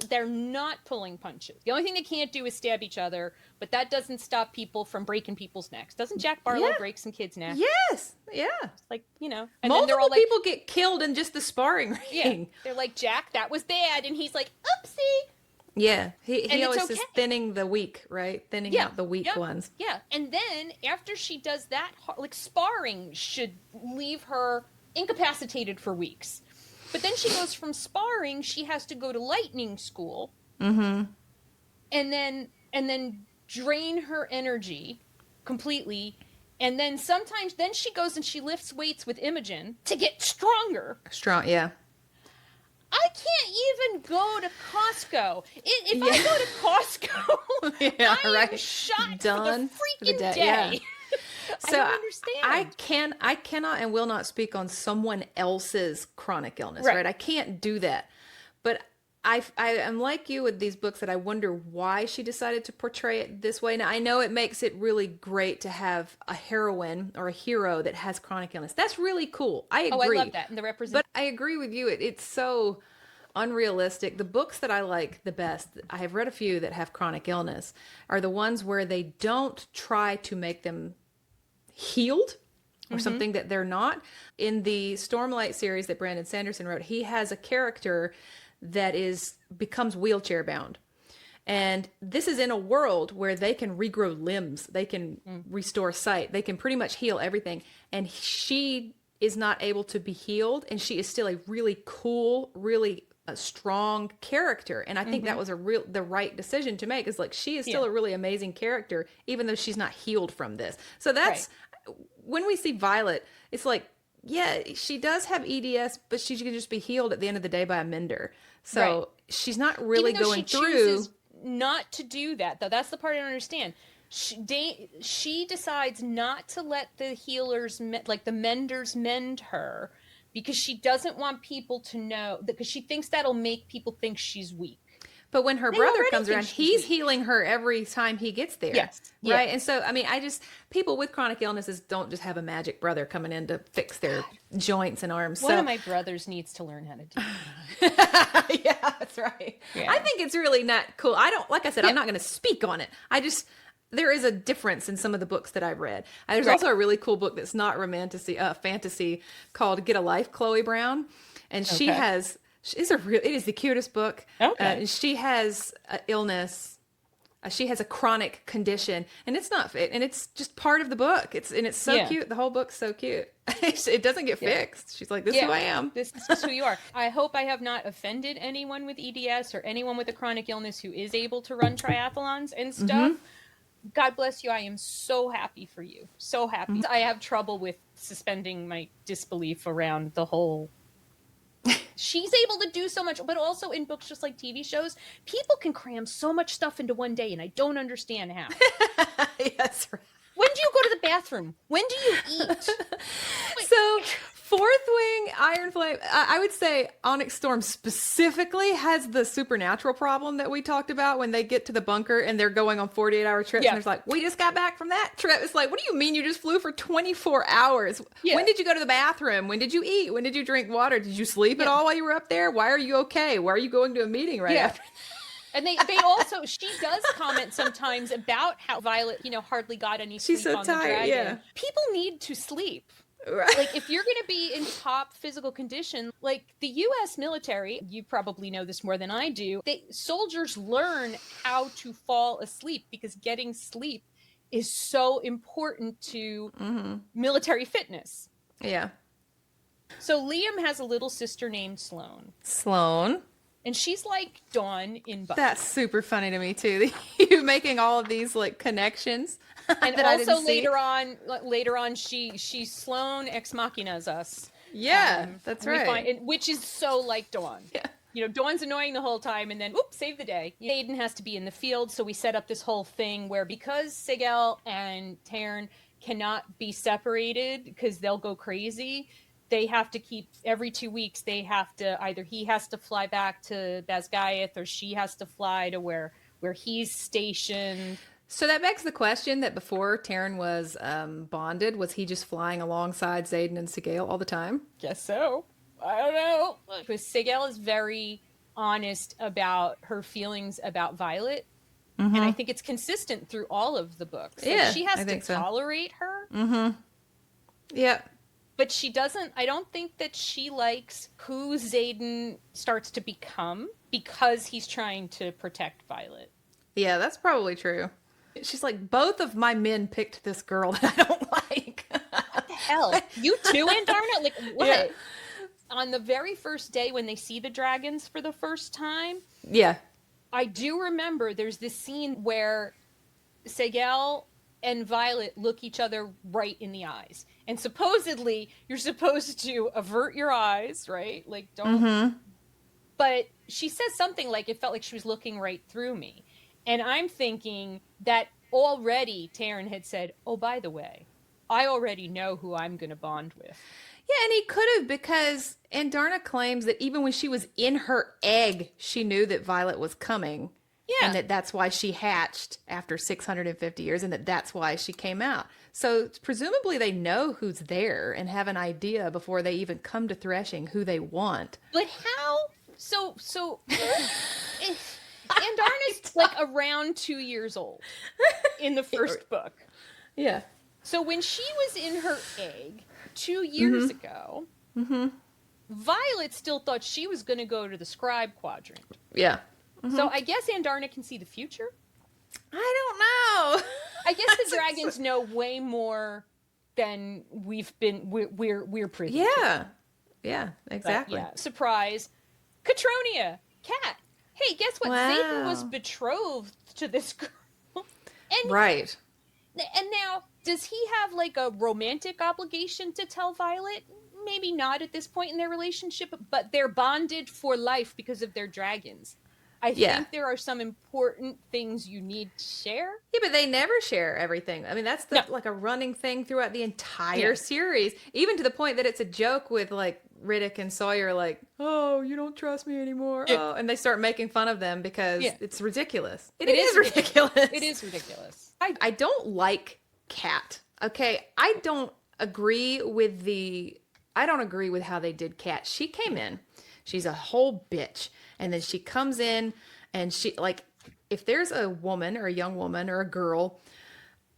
they're not pulling punches. The only thing they can't do is stab each other, but that doesn't stop people from breaking people's necks. Doesn't Jack Barlow break some kids' necks? Yes. Yeah. It's like, you know. And multiple then they're all like, people get killed in just the sparring ring. Yeah. They're like, Jack, that was bad. And he's like, oopsie. Yeah. He always is thinning the weak, right? Thinning out the weak ones. Yeah. And then after she does that, like sparring should leave her incapacitated for weeks. But then she goes from sparring, she has to go to lightning school. Mm-hmm. And then drain her energy completely. And then sometimes she goes and she lifts weights with Imogen to get stronger. Strong, yeah. I can't even go to Costco. If I go to Costco, I am shot Done for the freaking day. Yeah. I don't understand. I cannot and will not speak on someone else's chronic illness, right? I can't do that. But I am like you with these books that I wonder why she decided to portray it this way. Now, I know it makes it really great to have a heroine or a hero that has chronic illness. That's really cool. I agree. Oh, I love that. And the But I agree with you. It's so unrealistic. The books that I like the best, I have read a few that have chronic illness, are the ones where they don't try to make them healed or something that they're not. In the Stormlight series that Brandon Sanderson wrote, he has a character that becomes wheelchair bound. And this is in a world where they can regrow limbs, they can restore sight, they can pretty much heal everything. And she is not able to be healed, and she is still a really cool, really a strong character. And I think that was the right decision to make, is like, she is still a really amazing character, even though she's not healed from this. So that's when we see Violet, it's like, yeah, she does have EDS, but she can just be healed at the end of the day by a mender. So she's not really going through. Chooses not to do that, though. That's the part I don't understand. She decides not to let the healers, like the menders, mend her because she doesn't want people to know, because she thinks that'll make people think she's weak. But when her brother comes around, he's healing her every time he gets there. Yes. Right. And so, I mean, people with chronic illnesses don't just have a magic brother coming in to fix their joints and arms. One of my brothers needs to learn how to do that. Yeah, that's right. Yeah. I think it's really not cool. Like I said, I'm not going to speak on it. There is a difference in some of the books that I've read. There's also a really cool book that's not fantasy called Get a Life, Chloe Brown. And she has... it is the cutest book. Okay. She has an illness. She has a chronic condition, and it's not fit, and it's just part of the book. It's so cute. The whole book's so cute. It doesn't get fixed. She's like, this is who I am. This is who you are. I hope I have not offended anyone with EDS or anyone with a chronic illness who is able to run triathlons and stuff. God bless you. I am so happy for you. So happy. I have trouble with suspending my disbelief around the whole... She's able to do so much, but also in books, just like TV shows, people can cram so much stuff into one day, and I don't understand how. Yes, right. When do you go to the bathroom? When do you eat? So, Fourth Wing, Iron Flame, I would say Onyx Storm specifically has the supernatural problem that we talked about when they get to the bunker and they're going on 48-hour trips. And it's like, we just got back from that trip. It's like, what do you mean you just flew for 24 hours? Yeah. When did you go to the bathroom? When did you eat? When did you drink water? Did you sleep at all while you were up there? Why are you okay? Why are you going to a meeting after? And they also, she does comment sometimes about how Violet, hardly got any sleep on the dragon. Yeah. People need to sleep. Right. Like, if you're going to be in top physical condition, like the U.S. military, you probably know this more than I do, soldiers learn how to fall asleep because getting sleep is so important to military fitness. Yeah. So Liam has a little sister named Sloane. And she's like Dawn in Buffy. That's super funny to me too. You making all of these like connections. And also later on, she's Sloane ex machinas us. Yeah, that's right. Which is so like Dawn. Yeah. Dawn's annoying the whole time, and then save the day. Xaden has to be in the field, so we set up this whole thing where because Sigel and Taryn cannot be separated because they'll go crazy. They have to keep every 2 weeks. They have to either he has to fly back to Basgaith or she has to fly to where he's stationed. So that begs the question that before Taryn was bonded, was he just flying alongside Xaden and Sigel all the time? Guess so. I don't know. Because Sigel is very honest about her feelings about Violet. And I think it's consistent through all of the books. Like, she has to tolerate her. Yeah. But she doesn't, I don't think that she likes who Xaden starts to become because he's trying to protect Violet. Yeah, that's probably true. She's like, both of my men picked this girl that I don't like. What the hell? You too, Andarna? Like, what? Yeah. On the very first day when they see the dragons for the first time, Yeah. I do remember there's this scene where Segel and Violet look each other right in the eyes. And supposedly, you're supposed to avert your eyes, right? Like, don't... But she says something like, it felt like she was looking right through me. And I'm thinking that already Taryn had said, oh, by the way, I already know who I'm going to bond with. Yeah, and he could have, because Andarna claims that even when she was in her egg, she knew that Violet was coming. Yeah. And that's why she hatched after 650 years, and that's why she came out. So presumably they know who's there and have an idea before they even come to threshing who they want. But how? So Andarna's like around 2 years old in the first book. Yeah. So when she was in her egg 2 years ago, Violet still thought she was going to go to the scribe quadrant. Yeah. So I guess Andarna can see the future. I don't know. I guess the dragons know way more than we're privy to. Yeah. Yeah, exactly. But, yeah. Surprise. Catronia, Cat. Hey, guess what? Wow. Xaden was betrothed to this girl. And Right. And now, does he have like a romantic obligation to tell Violet? Maybe not at this point in their relationship, but they're bonded for life because of their dragons. I think there are some important things you need to share. Yeah, but they never share everything. I mean, that's like a running thing throughout the entire series, even to the point that it's a joke with like Riddick and Sawyer, like, oh, you don't trust me anymore. Yeah. Oh, and they start making fun of them because it's ridiculous. It is ridiculous. It is ridiculous. I don't like Cat. Okay, I don't agree with how they did Cat. She came in. She's a whole bitch. And then she comes in and she, like, if there's a woman or a young woman or a girl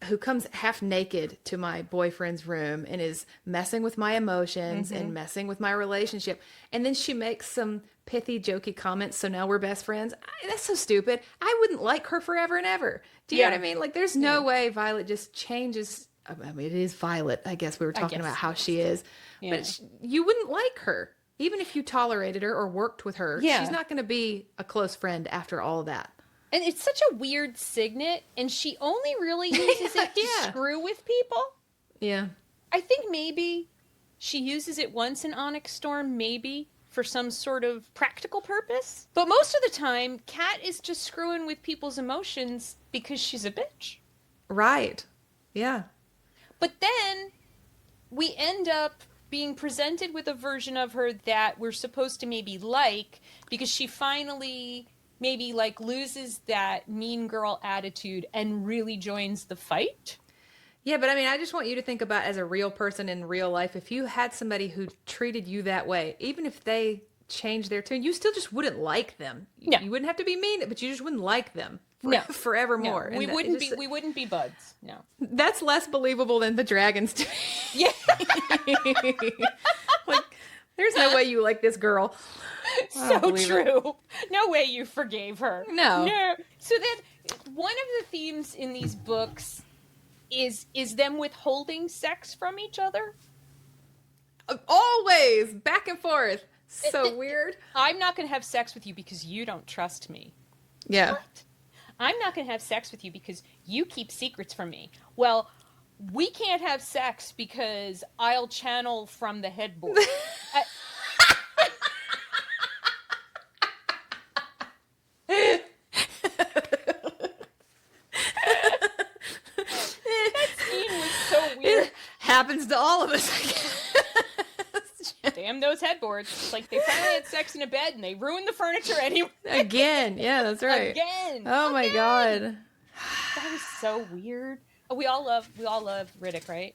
who comes half naked to my boyfriend's room and is messing with my emotions and messing with my relationship, and then she makes some pithy, jokey comments, so now we're best friends, that's so stupid. I wouldn't like her forever and ever. Do you know what I mean? Like, there's no way Violet just changes. I mean, it is Violet. I guess we were talking about how she is. Yeah. But you wouldn't like her. Even if you tolerated her or worked with her, she's not going to be a close friend after all that. And it's such a weird signet, and she only really uses it to screw with people. Yeah. I think maybe she uses it once in Onyx Storm, maybe, for some sort of practical purpose. But most of the time, Cat is just screwing with people's emotions because she's a bitch. Right. Yeah. But then we end up being presented with a version of her that we're supposed to maybe like, because she finally maybe like loses that mean girl attitude and really joins the fight. Yeah, but I mean, I just want you to think about, as a real person in real life, if you had somebody who treated you that way, even if they changed their tune, you still just wouldn't like them. No. You wouldn't have to be mean, but you just wouldn't like them forevermore. No. We wouldn't be buds. No. That's less believable than the dragons to me. Yeah. Like, there's no way you like this girl. So true. No way you forgave her. No. So that one of the themes in these books is them withholding sex from each other. Always back and forth. So weird. I'm not going to have sex with you because you don't trust me. Yeah. What? I'm not going to have sex with you because you keep secrets from me. Well, we can't have sex because I'll channel from the headboard. That scene was so weird. It happens to all of us, I guess. Damn those headboards. It's like they finally had sex in a bed and they ruined the furniture anyway. Again. Yeah, that's right. Again. Oh my God. That was so weird. Oh, we all love Riddick, right?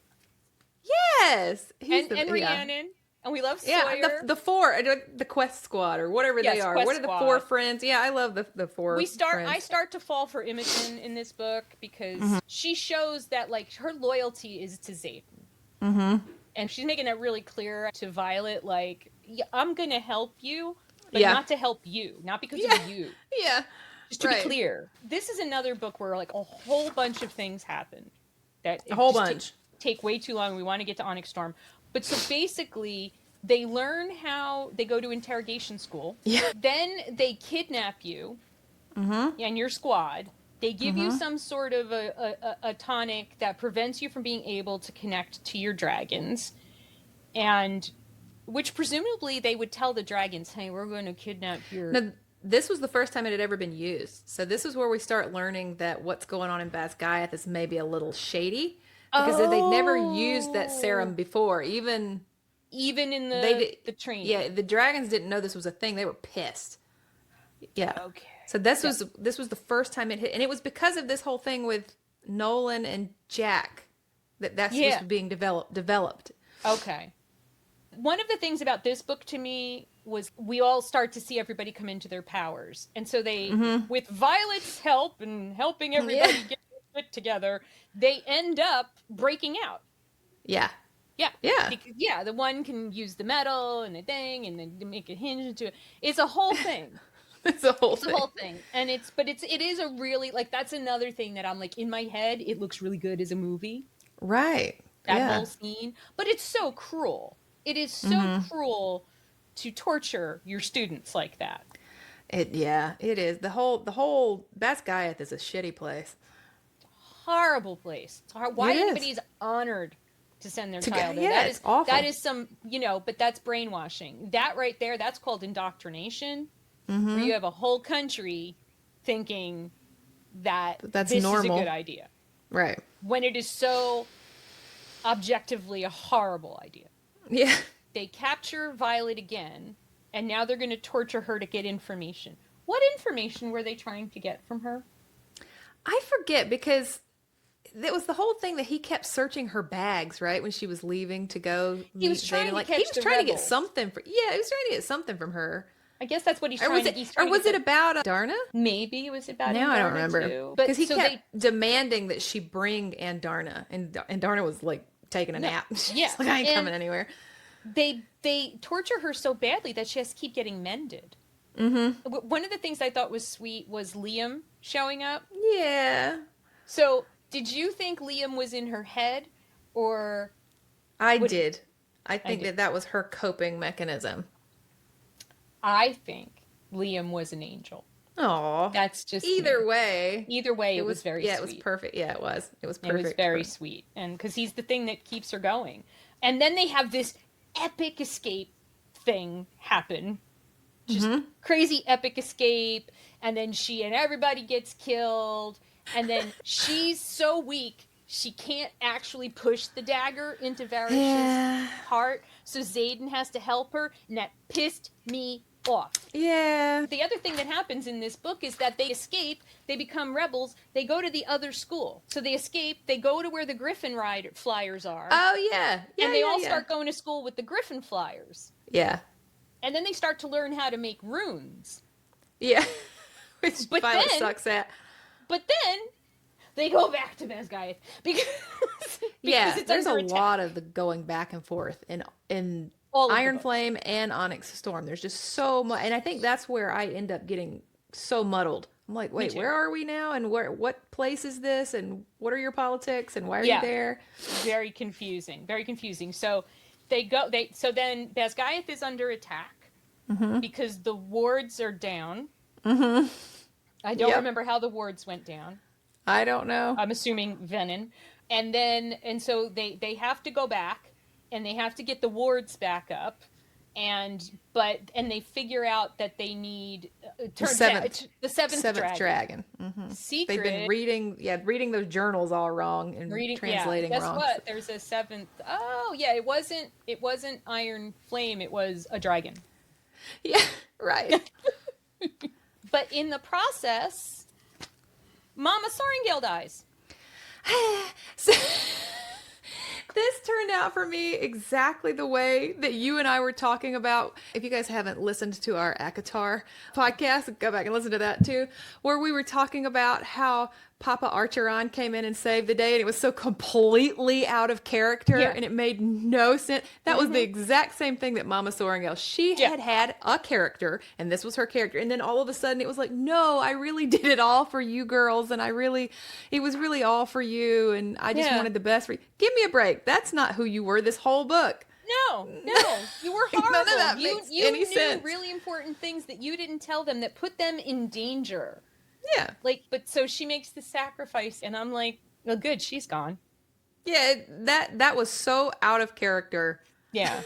Yes. And Rhiannon. And we love Sawyer. Yeah, the four, the Quest Squad or whatever they are. Quest what are the Squad. Four friends? Yeah, I love the four friends. I start to fall for Imogen in this book because she shows that like her loyalty is to Xaden. Mm-hmm. And she's making that really clear to Violet, like, I'm going to help you, but not to help you. Not because of you. Yeah. Just to be clear. This is another book where like a whole bunch of things happened. A whole bunch. take way too long. We want to get to Onyx Storm. But so basically, they learn how they go to interrogation school. Yeah. Then they kidnap you and your squad. They give you some sort of a tonic that prevents you from being able to connect to your dragons. And which presumably they would tell the dragons, hey, we're going to kidnap your... Now, this was the first time it had ever been used. So this is where we start learning that what's going on in Basgaith is maybe a little shady. Because they'd never used that serum before. Even in the training. Yeah, the dragons didn't know this was a thing. They were pissed. Yeah. Okay. So this was the first time it hit. And it was because of this whole thing with Nolan and Jack that's was being developed. Okay. One of the things about this book to me was we all start to see everybody come into their powers. And so they, with Violet's help and helping everybody get it together, they end up breaking out. Yeah. Yeah. Yeah. Because, the one can use the metal and the thing and then make a hinge into it. It's a whole thing. It's a whole thing. And it is a really, like, that's another thing that I'm like, in my head, it looks really good as a movie. Right. That whole scene. But it's so cruel. It is so cruel to torture your students like that. It is. The whole Basgaith is a shitty place. Horrible place. It's hard. Why anybody's honored to send their child there? That is awful. That is some, but that's brainwashing. That right there, that's called indoctrination. Where you have a whole country thinking that that's this normal. is a good idea. Right. When it is so objectively a horrible idea. Yeah. They capture Violet again, and now they're going to torture her to get information. What information were they trying to get from her? I forget, because it was the whole thing that he kept searching her bags, right? When she was leaving to go. He was trying to get something from her. I guess that's what he's trying to... Or was it about Andarna? Maybe it was about Andarna. No, I don't remember. Because he kept demanding that she bring Andarna. And Andarna was like taking a nap. Yeah. She's like, I ain't coming anywhere. They torture her so badly that she has to keep getting mended. One of the things I thought was sweet was Liam showing up. Yeah. So, did you think Liam was in her head, or... I did. I think that was her coping mechanism. I think Liam was an angel. Aw. That's just Either way, it was very sweet. Yeah, it was perfect. Yeah, it was. It was perfect. It was very sweet. And because he's the thing that keeps her going. And then they have this epic escape thing happen. Just crazy epic escape. And then she and everybody gets killed. And then she's so weak, she can't actually push the dagger into Varish's heart. So Xaden has to help her. And that pissed me off. Yeah. The other thing that happens in this book is that they escape, they become rebels, they go to the other school. So they escape, they go to where the Griffin Flyers are. Oh, yeah. And they all start going to school with the Griffin Flyers. Yeah. And then they start to learn how to make runes. Yeah. Which Violet sucks at. But then they go back to Basgaith because it's there's a attack. lot of the going back and forth in Iron Flame and Onyx Storm. There's just so much, and I think that's where I end up getting so muddled. I'm like, wait, where are we now? And what place is this? And what are your politics? And why are you there? Very confusing. Very confusing. So so then Basgaith is under attack because the wards are down. I don't remember how the wards went down. I don't know. I'm assuming Venin. And so they have to go back and they have to get the wards back up. And they figure out that they need the seventh dragon. Secret. They've been reading those journals all wrong and translating wrong. Guess what? There's a seventh. Oh yeah, it wasn't Iron Flame. It was a dragon. Yeah, right. But in the process, Mama Sorrengail dies. So, this turned out for me exactly the way that you and I were talking about. If you guys haven't listened to our Akatar podcast, go back and listen to that too, where we were talking about how Papa Archeron came in and saved the day, and it was so completely out of character, and it made no sense. That was the exact same thing that Mama Sorrengail. She had a character, and this was her character, and then all of a sudden it was like, no, I really did it all for you girls, and it was really all for you, and I just wanted the best for you. Give me a break. That's not who you were this whole book. No, you were horrible. None of that you makes any knew sense. really important things that you didn't tell them that put them in danger. Yeah. But so she makes the sacrifice, and I'm like, well, good, she's gone. Yeah, that was so out of character. Yeah.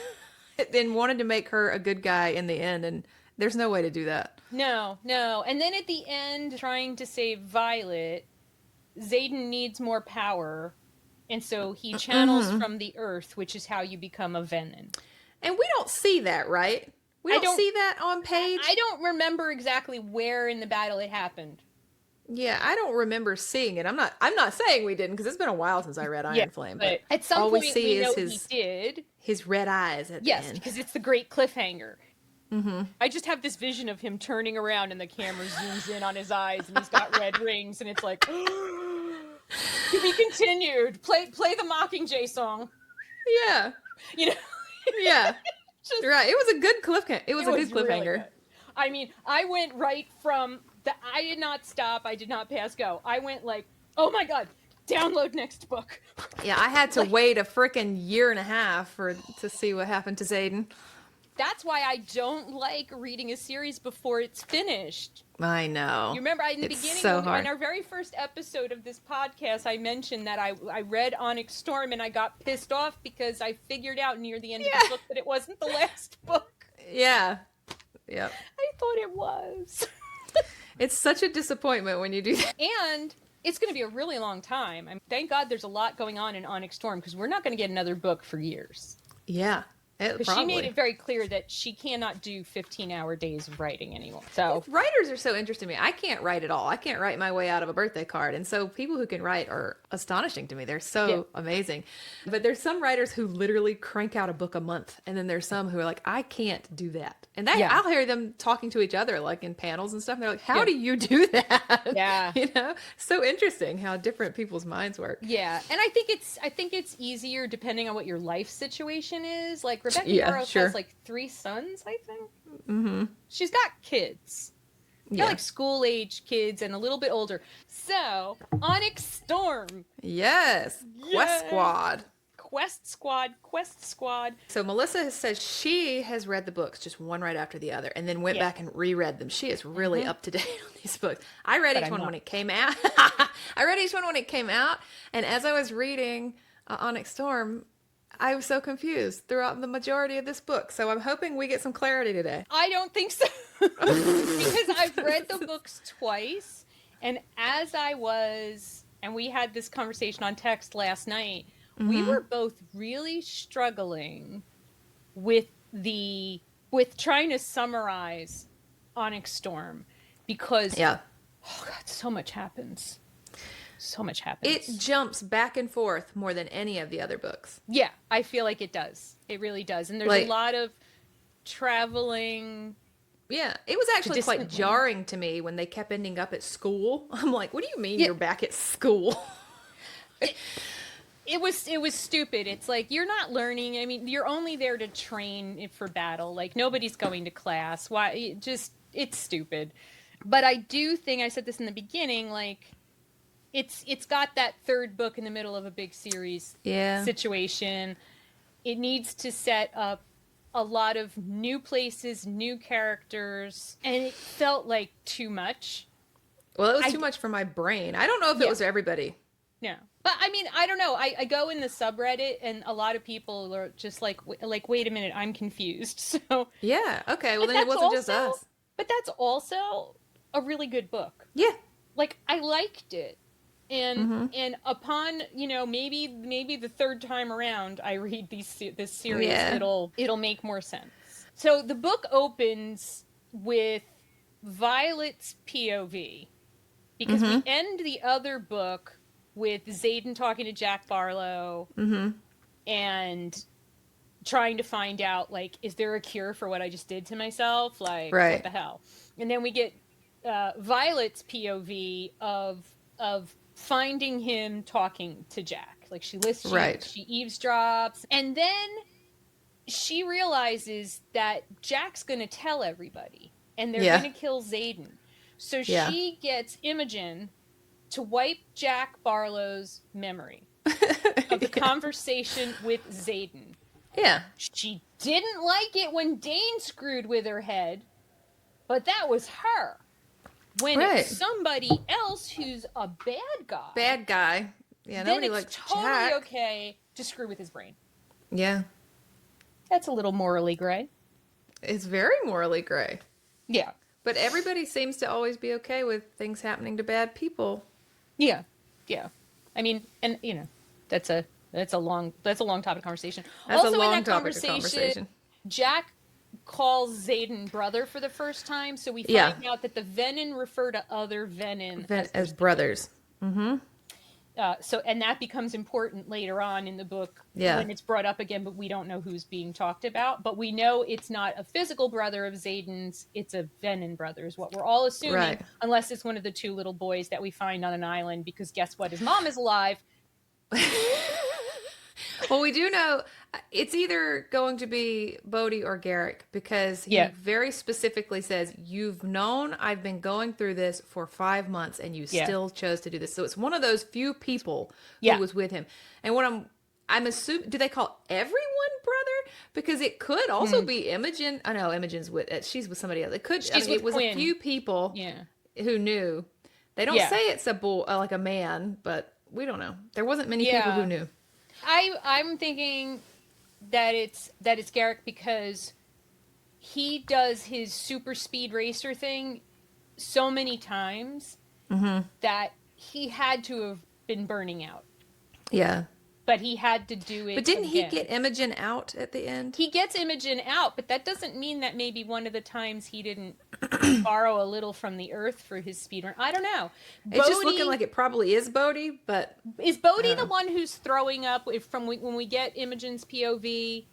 And wanted to make her a good guy in the end, and there's no way to do that. No. And then at the end, trying to save Violet, Xaden needs more power. And so he channels from the earth, which is how you become a Venin. And we don't see that, right? We don't see that on page. I don't remember exactly where in the battle it happened. Yeah, I don't remember seeing it. I'm not saying we didn't, because it's been a while since I read Iron Flame. But at some all point we see is he did. His red eyes at the end. Yes, because it's the great cliffhanger. I just have this vision of him turning around and the camera zooms in on his eyes and he's got red rings and it's like... To be continued. Play the Mockingjay song. Yeah. You know? Yeah. Right. It was a good cliffhanger. It was a good cliffhanger. Really good. I mean, I went right from I did not stop. I did not pass go. I went like, oh my God, download next book. Yeah, I had to wait a frickin' year and a half to see what happened to Xaden. That's why I don't like reading a series before it's finished. I know. You remember in the beginning, in our very first episode of this podcast, I mentioned that I read Onyx Storm and I got pissed off because I figured out near the end of the book that it wasn't the last book. Yeah. Yep. I thought it was. It's such a disappointment when you do that. And it's going to be a really long time. Thank God there's a lot going on in Onyx Storm because we're not going to get another book for years. Yeah. Because she made it very clear that she cannot do 15-hour days of writing anymore. So writers are so interesting to me. I can't write at all. I can't write my way out of a birthday card. And so people who can write are astonishing to me. They're so amazing. But there's some writers who literally crank out a book a month. And then there's some who are like, I can't do that. And I'll hear them talking to each other like in panels and stuff. And they're like, how do you do that? Yeah. You know, so interesting how different people's minds work. Yeah. And I think it's easier depending on what your life situation is. Like Rebecca Yarros has like 3 sons, I think. Mm-hmm. She's got kids. Yeah. Like school-age kids and a little bit older. So, Onyx Storm. Yes. Quest Squad. Quest Squad. So Melissa says she has read the books, just one right after the other, and then went back and reread them. She is really up to date on these books. I read each one when it came out. And as I was reading Onyx Storm, I was so confused throughout the majority of this book. So I'm hoping we get some clarity today. I don't think so. Because I've read the books twice, and and we had this conversation on text last night, we were both really struggling with trying to summarize Onyx Storm because oh God, so much happens. So much happens. It jumps back and forth more than any of the other books. Yeah, I feel like it does. It really does. And there's a lot of traveling. Yeah, it was actually quite jarring to me when they kept ending up at school. I'm like, what do you mean you're back at school? It was stupid. It's like, you're not learning. I mean, you're only there to train for battle. Like, nobody's going to class. Why? It's stupid. But I do think, I said this in the beginning, like, it's got that third book in the middle of a big series situation. It needs to set up a lot of new places, new characters, and it felt like too much. Well, it was too much for my brain. I don't know if it was everybody. No. But, I mean, I don't know. I go in the subreddit, and a lot of people are just like, wait a minute, I'm confused. So yeah, okay. Well, then it wasn't just us. But that's also a really good book. Yeah. Like, I liked it. And upon, maybe the third time around I read this series, it'll make more sense. So the book opens with Violet's POV, because we end the other book with Xaden talking to Jack Barlow and trying to find out, like, is there a cure for what I just did to myself? Like, what the hell? And then we get Violet's POV of finding him talking to Jack. Like she listens, Right. she eavesdrops, and then she realizes that Jack's going to tell everybody, and they're Yeah. going to kill Xaden. So Yeah. she gets Imogen to wipe Jack Barlow's memory of the conversation with Xaden. Yeah. She didn't like it when Dane screwed with her head, but that was her. When Right. it's somebody else who's a bad guy. Bad guy. Yeah, then nobody it's likes totally Jack. okay to screw with his brain. Yeah. That's a little morally gray. It's very morally gray. Yeah. But everybody seems to always be okay with things happening to bad people. Yeah. Yeah. I mean, and you know, that's a long topic of conversation. That's also a long in that topic of conversation. Jack calls Xaden brother for the first time, so we find out that the Venin refer to other Venin as brothers. Mm-hmm. So, and that becomes important later on in the book when it's brought up again, but we don't know who's being talked about. But we know it's not a physical brother of Xaden's, it's a Venin brother is what we're all assuming, unless it's one of the two little boys that we find on an island, because guess what? His mom is alive. Well, we do know it's either going to be Bodhi or Garrick, because he very specifically says, you've known I've been going through this for 5 months and you still chose to do this. So it's one of those few people who was with him. And what I'm assuming, do they call everyone brother? Because it could also be Imogen. I know Imogen's she's with somebody else. It could, it was Quinn. a few people who knew. They don't say it's a boy, like a man, but we don't know. There wasn't many people who knew. I'm thinking that it's Garrick, because he does his super speed racer thing so many times that he had to have been burning out. Yeah. But he had to do it. But didn't he get Imogen out at the end? He gets Imogen out, but that doesn't mean that maybe one of the times he didn't borrow a little from the earth for his speed run. I don't know. It's just looking like it probably is Bodhi, but... Is Bodhi the one who's throwing up when we get Imogen's POV?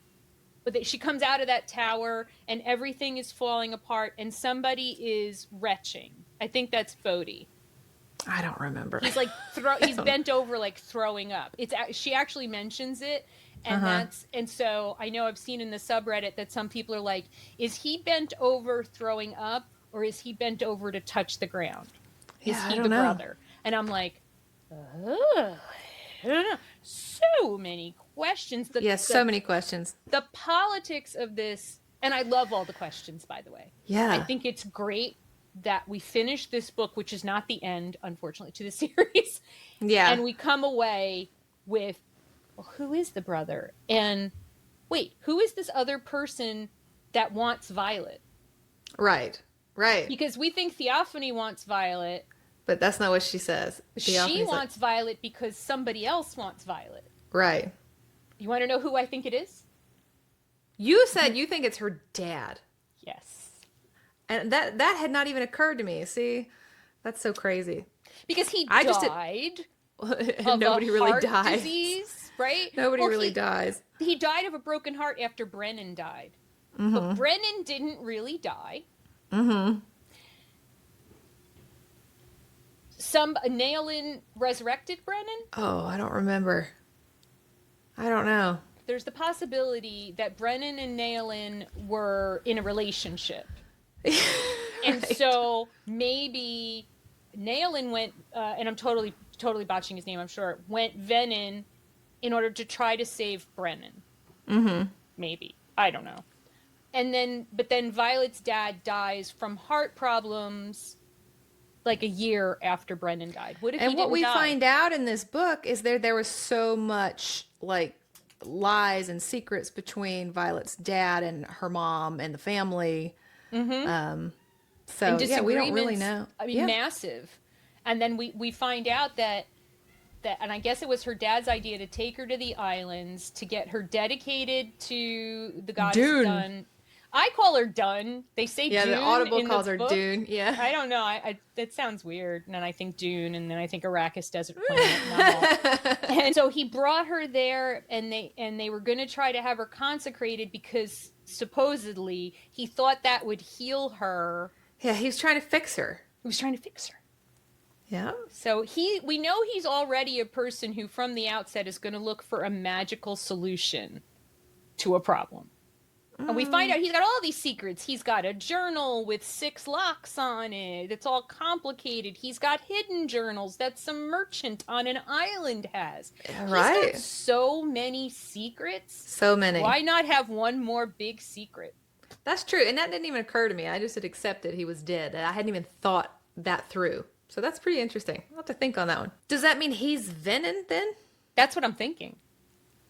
But she comes out of that tower and everything is falling apart and somebody is retching. I think that's Bodhi. I don't remember. He's like he's bent over, like throwing up. She actually mentions it, and and so I know I've seen in the subreddit that some people are like, is he bent over throwing up, or is he bent over to touch the ground? Is he the brother? And I'm like, oh, I don't know. So many questions. So many questions. The politics of this, and I love all the questions, by the way. Yeah, I think it's great that we finish this book, which is not the end, unfortunately, to the series. Yeah. And we come away with, well, who is the brother? And wait, who is this other person that wants Violet? Right. Because we think Theophany wants Violet. But that's not what she says. She wants Violet because somebody else wants Violet. Right. You want to know who I think it is? You said you think it's her dad. Yes. And that had not even occurred to me. See, that's so crazy. Because he died. Nobody really dies. Disease, right? Nobody really dies. He died of a broken heart after Brennan died. But Brennan didn't really die. Nailin resurrected Brennan? Oh, I don't remember. I don't know. There's the possibility that Brennan and Nailin were in a relationship. And so maybe Nailin went, and I'm totally botching his name, I'm sure, went Venin in order to try to save Brennan. Maybe. I don't know. But then Violet's dad dies from heart problems like a year after Brennan died. What if he didn't die? And what we find out in this book is there was so much like lies and secrets between Violet's dad and her mom and the family. So yeah, we don't really know. I mean, massive. And then we find out that, and I guess it was her dad's idea to take her to the islands to get her dedicated to the goddess Dun. I call her Dun. They say Dune. Yeah, the Audible calls her Dune. Yeah. I don't know. That sounds weird. And then I think Dune, and then I think Arrakis Desert Planet. And so he brought her there, and they were going to try to have her consecrated because supposedly he thought that would heal her. Yeah, he was trying to fix her. Yeah. So we know he's already a person who from the outset is going to look for a magical solution to a problem. And we find out he's got all these secrets. He's got a journal with 6 locks on it. It's all complicated. He's got hidden journals that some merchant on an island has. Right. He's got so many secrets. So many. Why not have one more big secret? That's true. And that didn't even occur to me. I just had accepted he was dead. I hadn't even thought that through. So that's pretty interesting. I'll have to think on that one. Does that mean he's Venin then? That's what I'm thinking.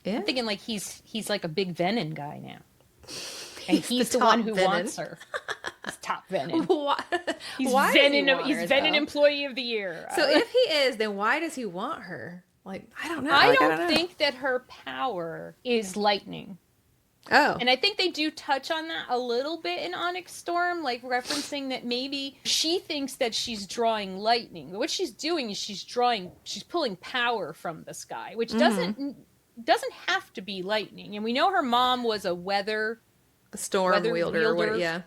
Yeah. I'm thinking like he's like a big Venin guy now. And he's the top one who Venin. wants her. He's top Venin. Why? He's Why Venin. does He's he want her, Venin though? Employee of the Year. So if he is, then why does he want her? Like, I don't know. I Like, don't know. think that her power is lightning. Oh. And I think they do touch on that a little bit in Onyx Storm, like referencing that maybe she thinks that she's drawing lightning. But what she's doing is she's pulling power from the sky, which doesn't have to be lightning. And we know her mom was a weather Storm wielder. Or what, yeah.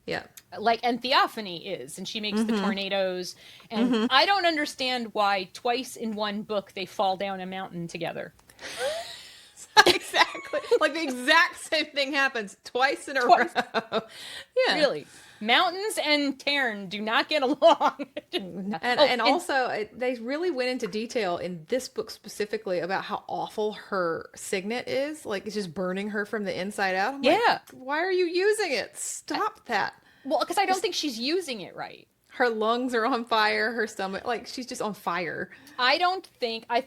Yeah. Like, and Theophany is, and she makes the tornadoes. And I don't understand why twice in one book they fall down a mountain together. Exactly. Like the exact same thing happens twice in a row. Yeah. Really. Mountains and Tarn do not get along. And also, they really went into detail in this book specifically about how awful her signet is. Like, it's just burning her from the inside out. I'm like, why are you using it? Stop that. Well, because I don't think she's using it right. Her lungs are on fire. Her stomach, like, she's just on fire. I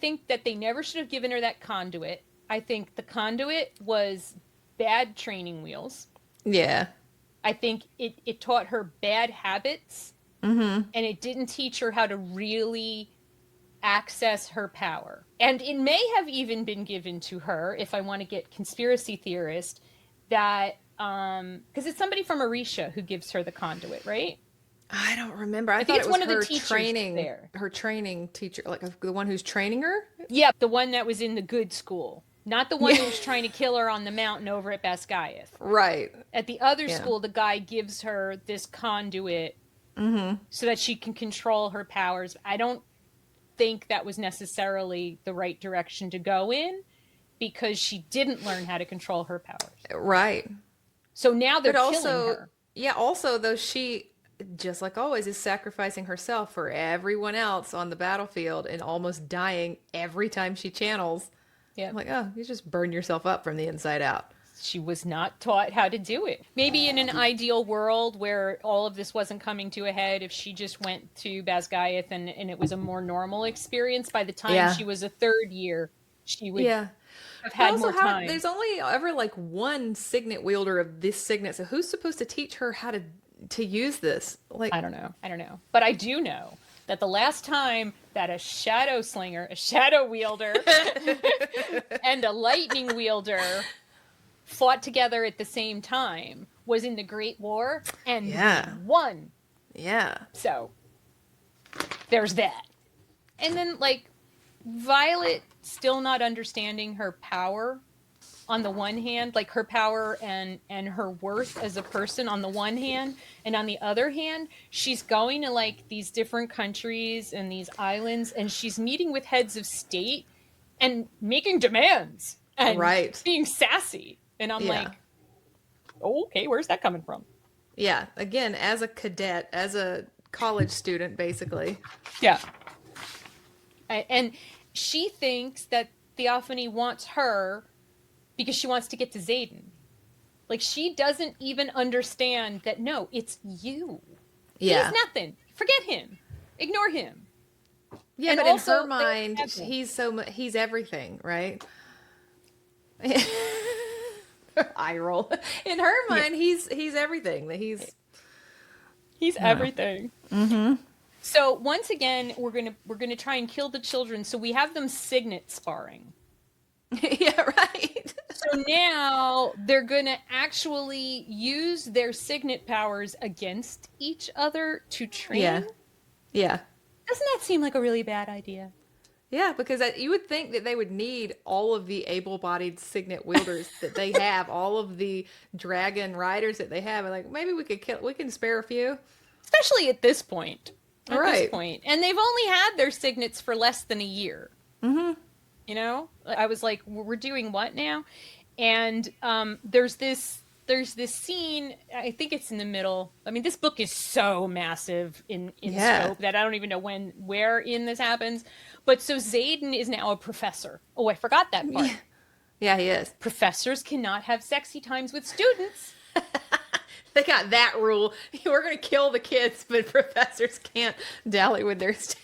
think that they never should have given her that conduit. I think the conduit was bad training wheels. Yeah. I think it taught her bad habits. And it didn't teach her how to really access her power. And it may have even been given to her, if I want to get conspiracy theorist, that, because it's somebody from Orisha who gives her the conduit, right? I don't remember. I think thought it's it was one of the her teachers training, there. her training teacher, like the one who's training her? Yeah, the one that was in the good school. Not the one who was trying to kill her on the mountain over at Basgaith. Right. At the other school, the guy gives her this conduit so that she can control her powers. I don't think that was necessarily the right direction to go in because she didn't learn how to control her powers. Right. So now they're killing her. Yeah, also, though, she, just like always, is sacrificing herself for everyone else on the battlefield and almost dying every time she channels. Yeah. I'm like, oh, you just burn yourself up from the inside out. She was not taught how to do it. Maybe in an ideal world where all of this wasn't coming to a head, if she just went to Basgaith and it was a more normal experience, by the time she was a third year, she would have had more time. There's only ever like one signet wielder of this signet, so who's supposed to teach her how to use this? Like, I don't know. But I do know that the last time that a shadow slinger, a shadow wielder, and a lightning wielder fought together at the same time was in the Great War, and won. Yeah. So, there's that. And then, like, Violet still not understanding her power on the one hand, like her power and her worth as a person on the one hand, and on the other hand, she's going to like these different countries and these islands, and she's meeting with heads of state and making demands and being sassy. And I'm like, oh, okay, where's that coming from? Yeah, again, as a cadet, as a college student, basically. Yeah. And she thinks that Theophany wants her because she wants to get to Xaden. Like, she doesn't even understand that, no, it's you. Yeah. He's nothing. Forget him. Ignore him. Yeah, and but also, in her mind, he's everything, right? Eye roll. In her mind, he's everything. He's everything. Mm-hmm. So once again, we're gonna try and kill the children. So we have them signet sparring. Yeah, right. So now they're gonna actually use their signet powers against each other to train. Yeah. Doesn't that seem like a really bad idea? Yeah, because you would think that they would need all of the able-bodied signet wielders that they have, all of the dragon riders that they have, and like maybe we can spare a few. Especially at this point. at this point. And they've only had their signets for less than a year. Mm-hmm. You know? I was like, we're doing what now? And there's this scene, I think it's in the middle. I mean, this book is so massive in scope that I don't even know where in this happens. But so Xaden is now a professor. Oh, I forgot that part. Yeah, he is. Professors cannot have sexy times with students. They got that rule. We're going to kill the kids, but professors can't dally with their students.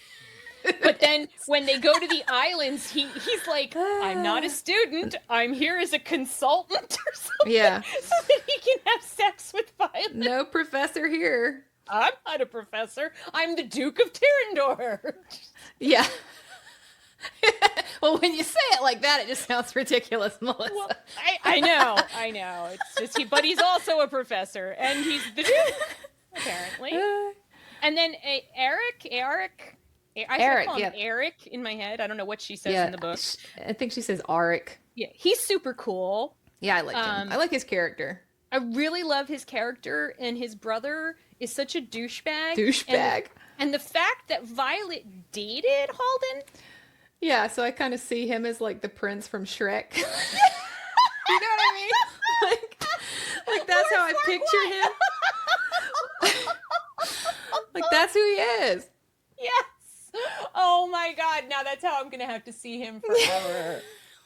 But then when they go to the islands, he's like, I'm not a student. I'm here as a consultant or something. Yeah. So that he can have sex with Violet. No professor here. I'm not a professor. I'm the Duke of Tyrrendor. Yeah. Well, when you say it like that, it just sounds ridiculous, Melissa. Well, I know. It's just but he's also a professor, and he's the Duke, apparently. And then Eric, call him Eric in my head. I don't know what she says in the book. I think she says Auric. Yeah, he's super cool. Yeah, I like him. I like his character. I really love his character, and his brother is such a douchebag. And the fact that Violet dated Halden. Yeah, so I kind of see him as like the prince from Shrek. You know what I mean? Like that's how I picture him. Like that's who he is. Yes. Oh my God! Now that's how I'm gonna have to see him forever.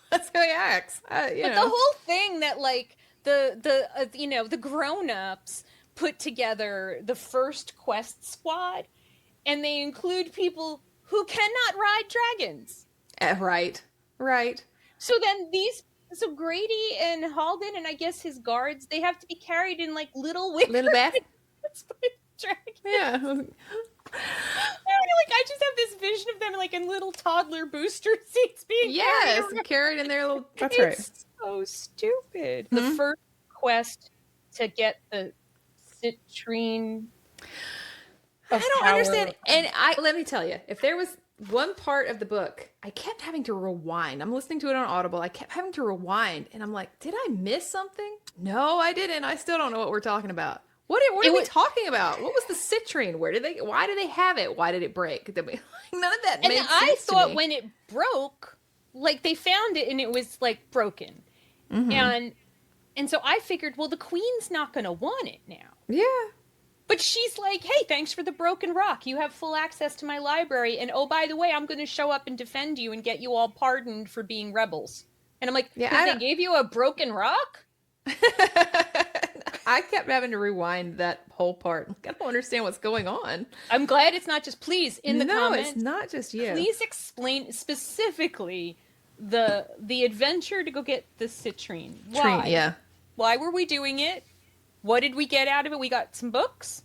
That's how he acts. The whole thing that like the grown-ups put together the first quest squad, and they include people who cannot ride dragons. Right. So then so Grady and Halden and I guess his guards, they have to be carried in like little bath. Yeah. I just have this vision of them like in little toddler booster seats being carried in their little. That's it's so stupid. Mm-hmm. The first quest to get the Citrine. I don't understand. And let me tell you, if there was one part of the book, I kept having to rewind. I'm listening to it on Audible. I kept having to rewind, and I'm like, did I miss something? No, I didn't. I still don't know what we're talking about. What are we talking about? What was the Citrine? Why do they have it? Why did it break? None of that made sense. And I thought when it broke, like they found it and it was like broken. Mm-hmm. And so I figured, well, the queen's not going to want it now. Yeah. But she's like, hey, thanks for the broken rock. You have full access to my library. And oh, by the way, I'm going to show up and defend you and get you all pardoned for being rebels. And I'm like, they gave you a broken rock? I kept having to rewind that whole part. I don't understand what's going on. I'm glad it's not just, please, in the comments. No, it's not just you. Please explain specifically the adventure to go get the Citrine. Why? Yeah. Why were we doing it? What did we get out of it? We got some books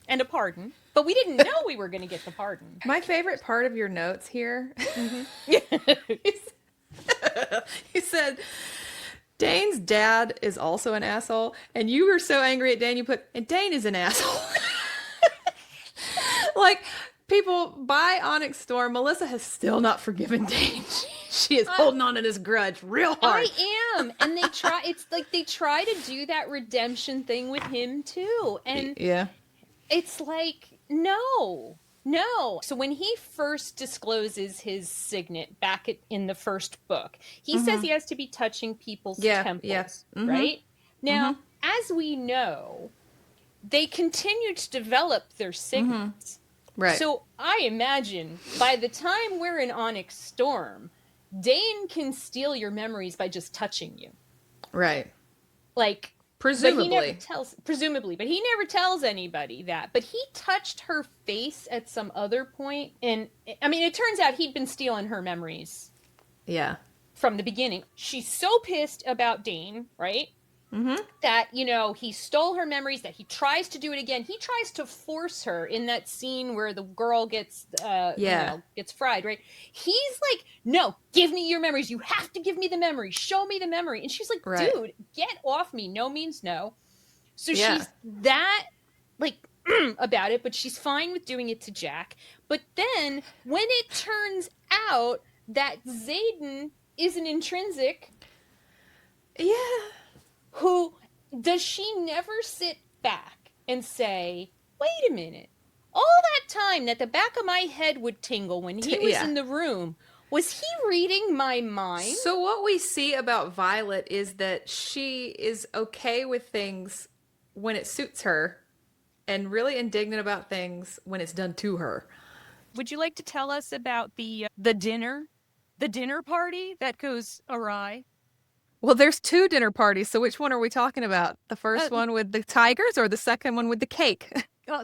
and a pardon, but we didn't know we were going to get the pardon. My favorite part of your notes here, he said, Dane's dad is also an asshole, and you were so angry at Dane, you put, and Dane is an asshole. Like, people, buy Onyx Storm. Melissa has still not forgiven Dane. She is holding on to this grudge real hard. I am. And they try to do that redemption thing with him too. And it's like, no. So when he first discloses his signet back in the first book, he says he has to be touching people's temples, right? Now, as we know, they continue to develop their signets. Right. So I imagine by the time we're in Onyx Storm, Dane can steal your memories by just touching you. Right. Like, presumably. But he never tells anybody that. But he touched her face at some other point. And, I mean, it turns out he'd been stealing her memories. Yeah. From the beginning. She's so pissed about Dane, right? That, he stole her memories, that he tries to do it again. He tries to force her in that scene where the girl gets gets fried, right? He's like, no, give me your memories. You have to give me the memory. Show me the memory. And she's like, dude, get off me. No means no. So she's that, like, about it, but she's fine with doing it to Jack. But then, when it turns out that Xaden is an intrinsic... Yeah... Who does she never sit back and say, wait a minute, all that time that the back of my head would tingle when he was Yeah. in the room, was he reading my mind? So what we see about Violet is that she is okay with things when it suits her and really indignant about things when it's done to her. Would you like to tell us about the dinner party that goes awry? Well, there's two dinner parties, so which one are we talking about? The first one with the tigers or the second one with the cake?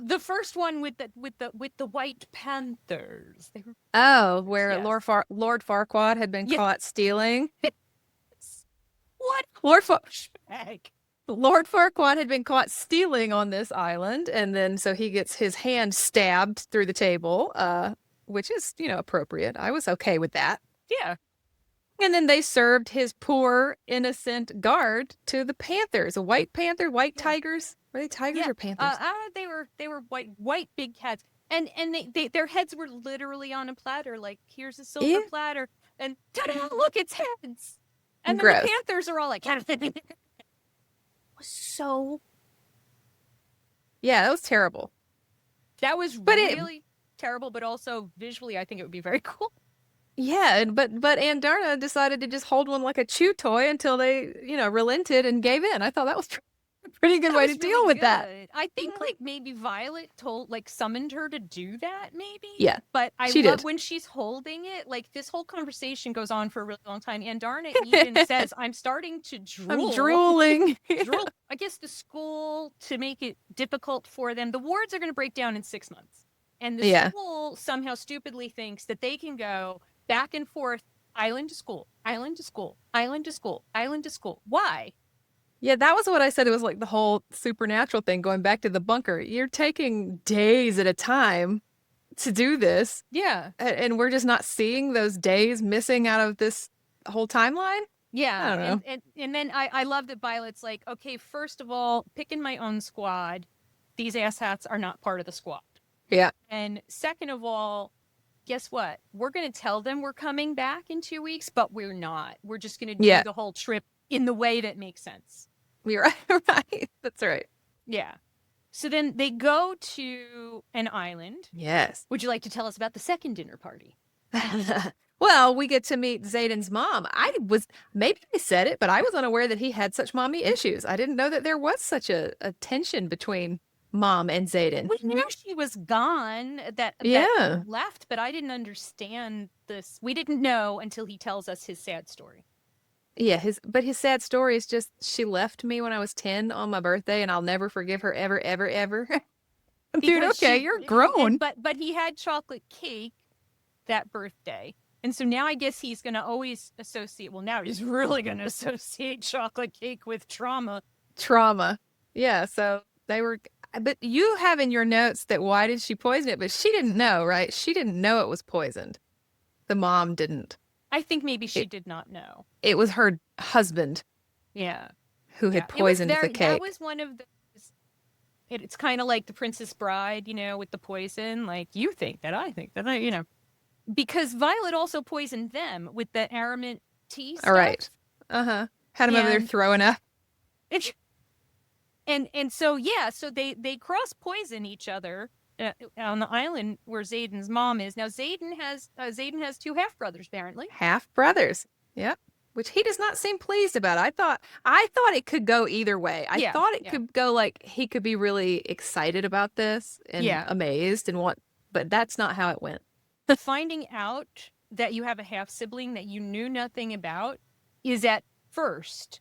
The first one with the white panthers. They were... Oh, where Yes. Lord Farquaad had been caught stealing. What Lord bag? Lord Farquaad had been caught stealing on this island, and then so he gets his hand stabbed through the table, which is, appropriate. I was okay with that. Yeah. And then they served his poor, innocent guard to the panthers. A white panther, white tigers. Were they tigers or panthers? They were white big cats, and they their heads were literally on a platter. Like, here's a silver Yeah. platter, and ta-da! Look, it's heads. And then Gross. the panthers are all like, was so. Yeah, that was terrible. That was really terrible, but also visually, I think it would be very cool. Yeah, but Andarna decided to just hold one like a chew toy until they, relented and gave in. I thought that was a pretty good That way was to deal really with that. good. I think like maybe Violet summoned her to do that, maybe. Yeah, But I she love did. when she's holding it. Like, this whole conversation goes on for a really long time. Andarna even says, "I'm starting to drool." I'm drooling. Drool. I guess the school, to make it difficult for them, the wards are going to break down in 6 months, and the Yeah. school somehow stupidly thinks that they can go back and forth, island to school, island to school, island to school, island to school. Why? Yeah, that was what I said. It was like the whole supernatural thing going back to the bunker. You're taking days at a time to do this, Yeah. and we're just not seeing those days missing out of this whole timeline. Yeah, I don't know. and then I love that Violet's like, okay, first of all, picking my own squad, these asshats are not part of the squad. Yeah. And second of all, guess what? We're going to tell them we're coming back in 2 weeks, but we're not. We're just going to do Yeah. the whole trip in the way that makes sense. You're right. Right. That's right. Yeah. So then they go to an island. Yes. Would you like to tell us about the second dinner party? Well, we get to meet Xaden's mom. Maybe I said it, but I was unaware that he had such mommy issues. I didn't know that there was such a tension between mom and Xaden. We knew she was gone, that Yeah. left, but I didn't understand this. We didn't know until he tells us his sad story. Yeah, his sad story is just she left me when I was 10 on my birthday, and I'll never forgive her ever, ever, ever. Dude, Because okay, she- you're grown. But he had chocolate cake that birthday. And so now I guess he's going to always associate, well, now he's really going to associate chocolate cake with trauma. Trauma. Yeah, so they were, but you have in your notes that why did she poison it? But she didn't know, right? She didn't know it was poisoned. The mom didn't. I think maybe she did not know. It was her husband Yeah. who had poisoned the That cake. was one of those. It's kind of like the Princess Bride, with the poison. Like, you think that, I think that, because Violet also poisoned them with the Aramint tea stuff. All right. Uh-huh. Had him over there And- throwing up. And so so they cross poison each other on the island where Xaden's mom is. Now Xaden has two half brothers apparently. Half brothers. Yep. Which he does not seem pleased about. I thought it could go either way. I thought it could go like he could be really excited about this and amazed and but that's not how it went. Finding out that you have a half sibling that you knew nothing about is at first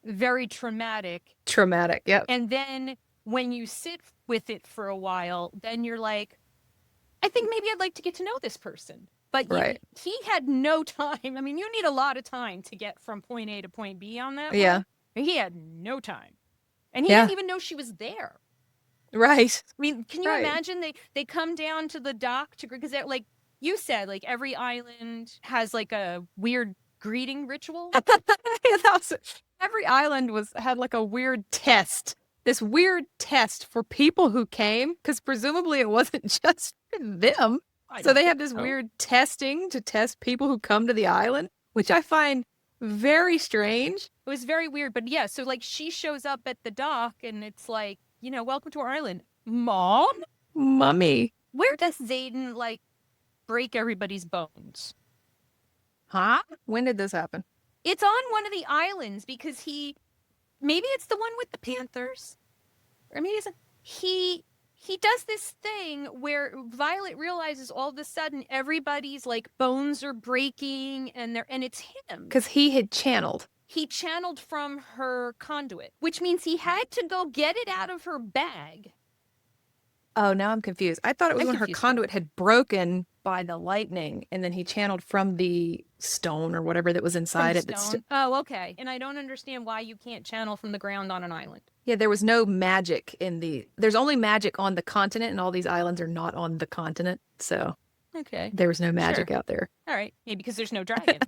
very traumatic. Traumatic. Yep. And then when you sit with it for a while, then you're like, I think maybe I'd like to get to know this person. But Right. he had no time. I mean, you need a lot of time to get from point A to point B on that Yeah. one. He had no time. And he Yeah. didn't even know she was there. Right. I mean, can you Right. imagine they come down to the dock to, because like you said, like every island has like a weird greeting ritual. Yeah, every island had like a weird test. This weird test for people who came, because presumably it wasn't just for them. So they have this weird testing to test people who come to the island, which I find very strange. It was very weird, but yeah, so like she shows up at the dock and it's like, welcome to our island. Mom? Mummy. Where does Xaden like break everybody's bones? Huh? When did this happen? It's on one of the islands because maybe it's the one with the Panthers, or maybe it's he does this thing where Violet realizes all of a sudden everybody's like bones are breaking and it's him. Because he had channeled. He channeled from her conduit, which means he had to go get it out of her bag. Oh, now I'm confused. I thought it was I'm when her confused, conduit had broken by the lightning, and then he channeled from the stone or whatever that was inside it. Oh, okay. And I don't understand why you can't channel from the ground on an island. Yeah, there was no magic there's only magic on the continent, and all these islands are not on the continent. So Okay. there was no magic out there. All right. Maybe because there's no dragons.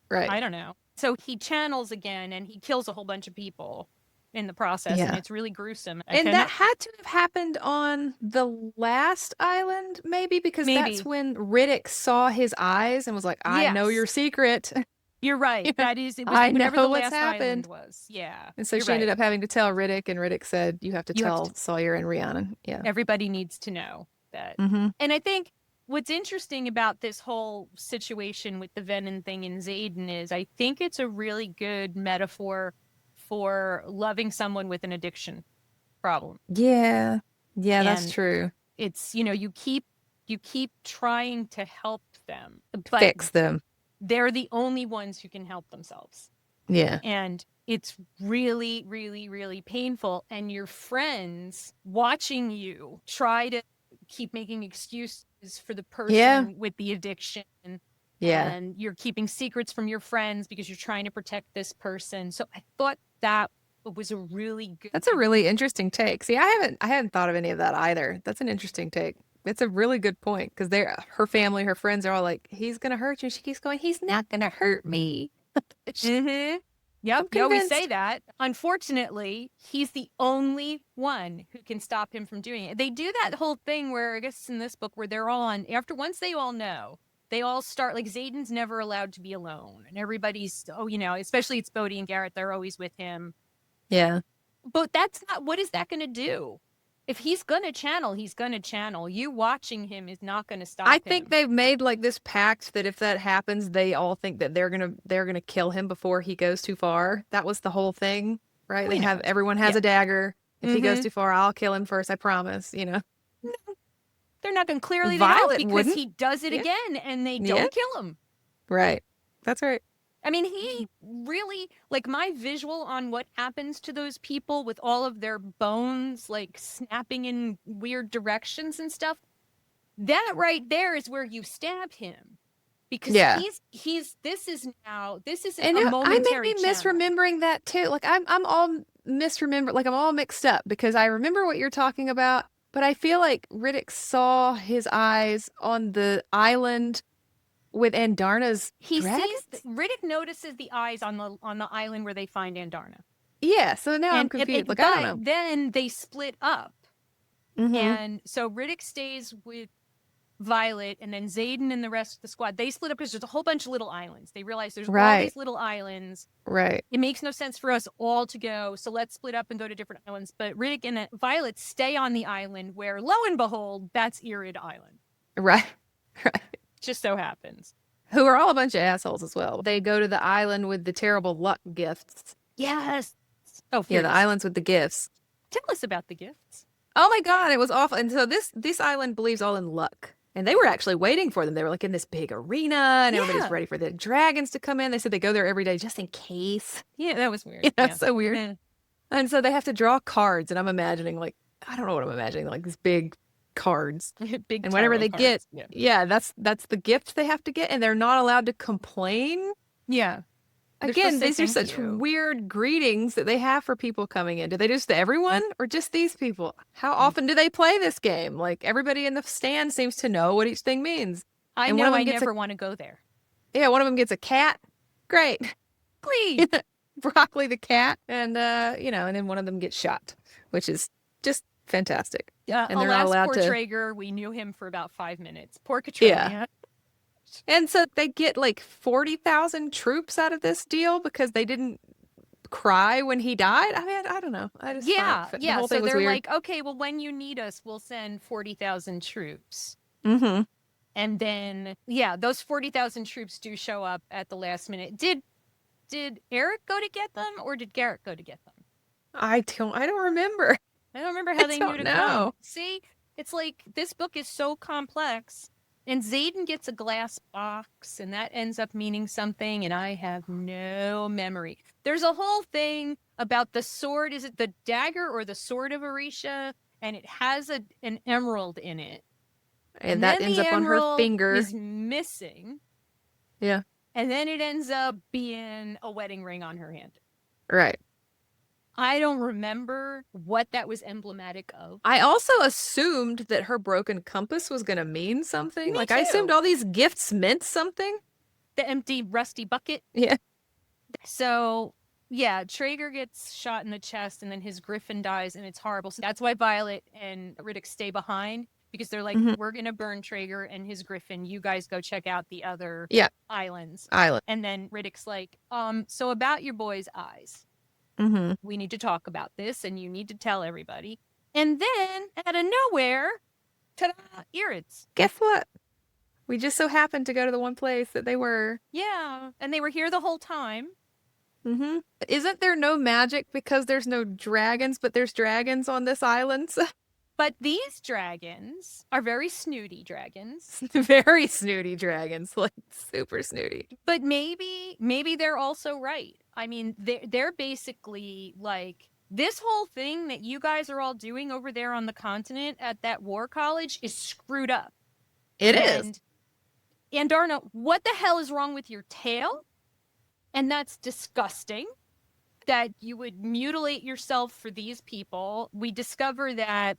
Right. I don't know. So he channels again and he kills a whole bunch of people in the process, and it's really gruesome. And that had to have happened on the last island, maybe, because that's when Riddick saw his eyes and was like, I know your secret. You're right. That is, it was I whatever know the what's last happened. island was. Yeah. And so she ended up having to tell Riddick, and Riddick said, you have to tell Sawyer and Rhiannon. Yeah. Everybody needs to know that. And I think what's interesting about this whole situation with the Venin thing in Xaden is I think it's a really good metaphor for loving someone with an addiction problem. Yeah. Yeah, that's true. It's, you keep trying to help them, but fix them. They're the only ones who can help themselves. Yeah. And it's really, really, really painful. And your friends watching you try to keep making excuses for the person with the addiction. Yeah. And you're keeping secrets from your friends because you're trying to protect this person. So I thought that was a really good. That's a really interesting take. See, I hadn't thought of any of that either. That's an interesting take. It's a really good point because her family, her friends are all like, he's going to hurt you. And she keeps going, he's not going to hurt me. Yep, you always say that. Unfortunately, he's the only one who can stop him from doing it. They do that whole thing where, I guess in this book, where they're all once they all know, they all start, like, Xaden's never allowed to be alone. And everybody's, especially it's Bodhi and Garrett, they're always with him. Yeah. But that's not, what is that going to do? If he's going to channel, he's going to channel. You watching him is not going to stop him. I think they've made like this pact that if that happens, they all think that they're gonna kill him before he goes too far. That was the whole thing, right? Everyone has a dagger. If he goes too far, I'll kill him first. I promise. No, they're not going to clearly Violet because wouldn't. he does it again, and they don't kill him. Right. That's right. I mean, he really, like, my visual on what happens to those people with all of their bones, like, snapping in weird directions and stuff, that right there is where you stab him. Because this is a momentary I may be misremembering that too. Like, I'm all misremembered, like, I'm all mixed up because I remember what you're talking about, but I feel like Riddick saw his eyes on the island with Andarna's dragons? Riddick notices the eyes on the island where they find Andarna. Yeah, so now I'm confused. I don't know. Then they split up. And so Riddick stays with Violet, and then Xaden and the rest of the squad, they split up because there's a whole bunch of little islands. They realize there's all these little islands. Right. It makes no sense for us all to go, so let's split up and go to different islands. But Riddick and Violet stay on the island where, lo and behold, that's Irid Island. Right. Right. Just so happens. Who are all a bunch of assholes as well. They go to the island with the terrible luck gifts. Yes. Oh, yeah, the islands with the gifts. Tell us about the gifts. Oh my God, it was awful. And so this island believes all in luck. And they were actually waiting for them. They were like in this big arena, and everybody's ready for the dragons to come in. They said they go there every day just in case. Yeah, that was weird. That's so weird. Yeah. And so they have to draw cards, and I'm imagining like, I don't know what I'm imagining, like these big cards. Big and whatever they cards. get, that's the gift they have to get, and they're not allowed to complain. Yeah. Again, these are such weird greetings that they have for people coming in. Do they do this to everyone or just these people? How often do they play this game? Like, everybody in the stand seems to know what each thing means. I know I never want to go there. Yeah, one of them gets a cat. Great. Please. Broccoli the cat. And, and then one of them gets shot, which is just fantastic. Yeah, and they're not allowed poor to. Traeger, we knew him for about 5 minutes. Poor Katrina. Yeah. And so they get like 40,000 troops out of this deal because they didn't cry when he died. I mean, I don't know. I just Yeah, thought the yeah. whole So thing was they're weird. like, okay, well, when you need us, we'll send 40,000 troops. Mm-hmm. And then, yeah, those 40,000 troops do show up at the last minute. Did Eric go to get them, or did Garrett go to get them? I don't remember. I don't remember how I they don't knew to know. come. See, it's like this book is so complex. And Xaden gets a glass box, and that ends up meaning something, and I have no memory. There's a whole thing about the sword. Is it the dagger or the sword of Orisha? And it has an emerald in it. And that then ends the up on her emerald finger. is missing. Yeah. And then it ends up being a wedding ring on her hand. Right. I don't remember what that was emblematic of. I also assumed that her broken compass was going to mean something. Me I assumed too. all these gifts meant something. The empty, rusty bucket. Yeah. So, yeah, Traeger gets shot in the chest, and then his griffin dies, and it's horrible. So that's why Violet and Riddick stay behind, because they're like, we're going to burn Traeger and his griffin. You guys go check out the other islands. And then Riddick's like, so about your boy's eyes. Mm-hmm. We need to talk about this, and you need to tell everybody. And then, out of nowhere, ta-da, Irids. Guess what? We just so happened to go to the one place that they were. Yeah, and they were here the whole time. Mm-hmm. Isn't there no magic because there's no dragons, but there's dragons on this island? But these dragons are very snooty dragons. Very snooty dragons, like super snooty. But maybe they're also right. I mean, they're basically like, this whole thing that you guys are all doing over there on the continent at that war college is screwed up. It is. Andarna, what the hell is wrong with your tail? And that's disgusting. That you would mutilate yourself for these people. We discover that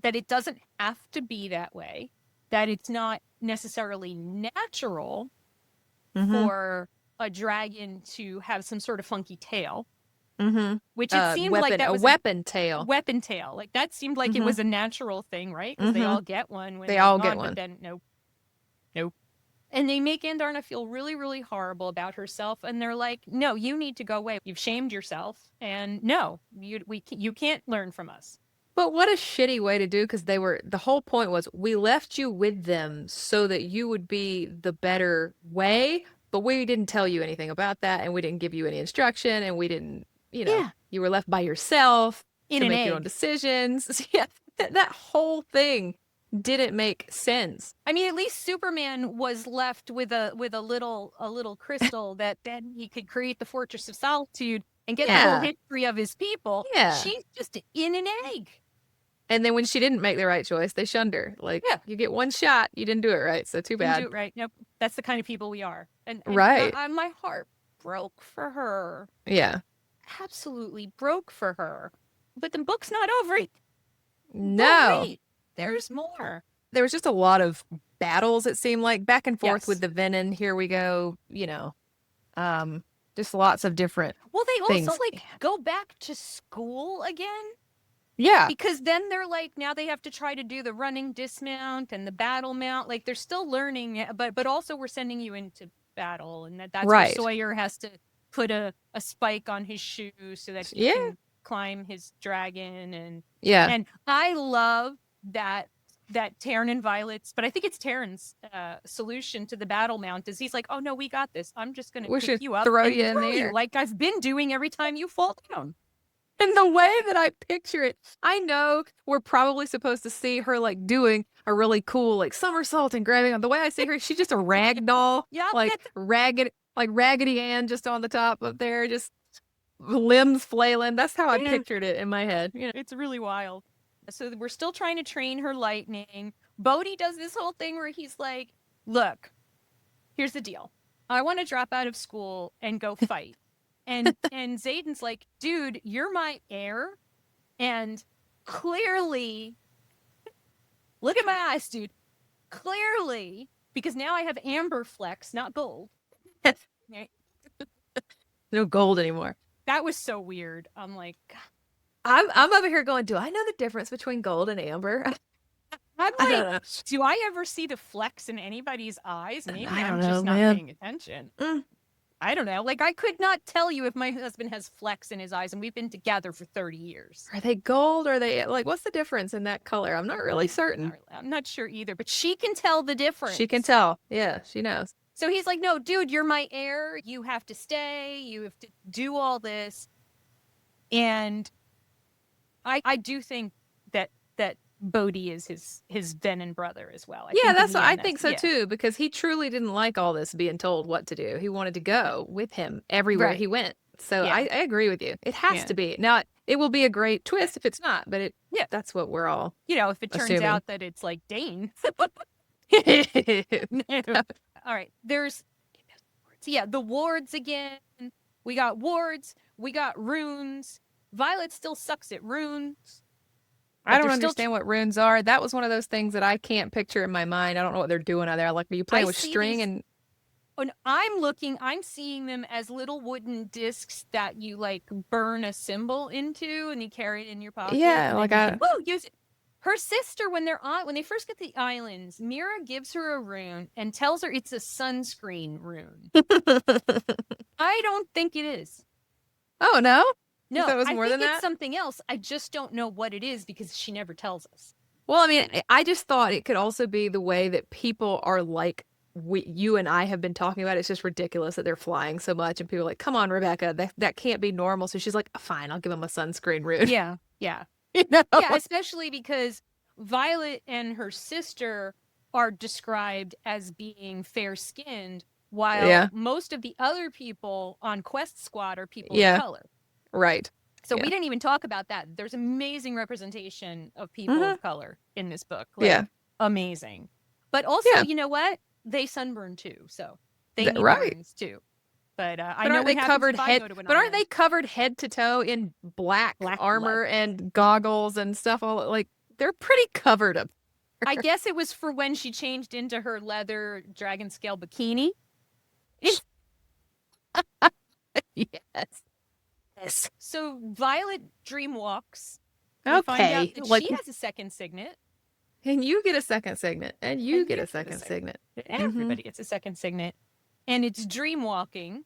it doesn't have to be that way. That it's not necessarily natural for a dragon to have some sort of funky tail. Mm-hmm. Which it seemed like that was a weapon tail. Weapon tail. Like that seemed like it was a natural thing, right? Because they all get one when they they're all gone, get one. But then nope. And they make Andarna feel really, really horrible about herself. And they're like, no, you need to go away. You've shamed yourself. And no, you can't learn from us. But what a shitty way to do, because the whole point was we left you with them so that you would be the better way, but we didn't tell you anything about that, and we didn't give you any instruction, and we didn't, you were left by yourself to make your own decisions. Yeah, that whole thing didn't make sense. I mean, at least Superman was left with a little crystal that then he could create the Fortress of Solitude and get the whole history of his people. Yeah. She's just in an egg. And then when she didn't make the right choice, they shunned her. Like, you get one shot, you didn't do it right, so too bad. Didn't do it right. Nope. That's the kind of people we are. And right. My heart broke for her. Yeah. Absolutely broke for her. But the book's not over. No. Wait, there's more. There was just a lot of battles, it seemed like, back and forth with the Venin. Here we go, just lots of different they also go back to school again. Yeah. Because then they're like, now they have to try to do the running dismount and the battle mount. Like they're still learning, but also we're sending you into battle, and that's where Sawyer has to put a spike on his shoe so that he can climb his dragon. And I love that Taryn and Violet's, but I think it's Taryn's solution to the battle mount is he's like, oh no, we got this. I'm just going to pick you up throw and you in the air like I've been doing every time you fall down. And the way that I picture it, I know we're probably supposed to see her like doing a really cool like somersault and grabbing on. The way I see her, she's just a rag doll, Raggedy Ann just on the top up there, just limbs flailing. That's how I pictured it in my head. It's really wild. So we're still trying to train her lightning. Bodhi does this whole thing where he's like, look, here's the deal. I want to drop out of school and go fight. And Xaden's like, dude, you're my heir. And clearly, look at my eyes, dude. Clearly, because now I have amber flecks, not gold. No gold anymore. That was so weird. I'm like, I'm over here going, do I know the difference between gold and amber? I'm like, do I ever see the flecks in anybody's eyes? Maybe I'm just not paying attention. I don't know. Like, I could not tell you if my husband has flecks in his eyes, and we've been together for 30 years. Are they gold? Or are they like, what's the difference in that color? I'm not really certain. I'm not sure either, but she can tell the difference. She can tell. Yeah, she knows. So he's like, no, dude, you're my heir. You have to stay. You have to do all this. And I do think that Bodhi is his Venin brother as well. I think so too, because he truly didn't like all this being told what to do. He wanted to go with him everywhere he went. So I agree with you. It has to be. Now, it will be a great twist if it's not, but that's what we're all if it turns assuming. out that it's like Dane. All right. There's the wards again. We got wards. We got runes. Violet still sucks at runes. I don't understand what runes are. That was one of those things that I can't picture in my mind. I don't know what they're doing out there. Like, are you playing with string and... And I'm seeing them as little wooden discs that you like burn a symbol into and you carry it in your pocket. Yeah, like use it. Her sister, when they first get the islands, Mira gives her a rune and tells her it's a sunscreen rune. I don't think it is. Oh, no? No, it was more than it's that? something else. I just don't know what it is because she never tells us. Well, I mean, I just thought it could also be the way that people are like, you and I have been talking about. It's just ridiculous that they're flying so much, and people are like, come on, Rebecca, that can't be normal. So she's like, fine, I'll give them a sunscreen rune. Yeah. You know? Yeah, especially because Violet and her sister are described as being fair-skinned, while most of the other people on Quest Squad are people of color. Right. So we didn't even talk about that. There's amazing representation of people of color in this book. Like, amazing. But also, you know what? They sunburn too, so they need burns too. But I know aren't they covered head? But aren't they covered head to toe in black armor and goggles and stuff? All like they're pretty covered up. I guess it was for when she changed into her leather dragon scale bikini. Yes. So Violet dreamwalks. Okay. We find out that she has a second signet. And you get a second signet. And you get a second signet. Everybody gets a second signet. And it's dreamwalking.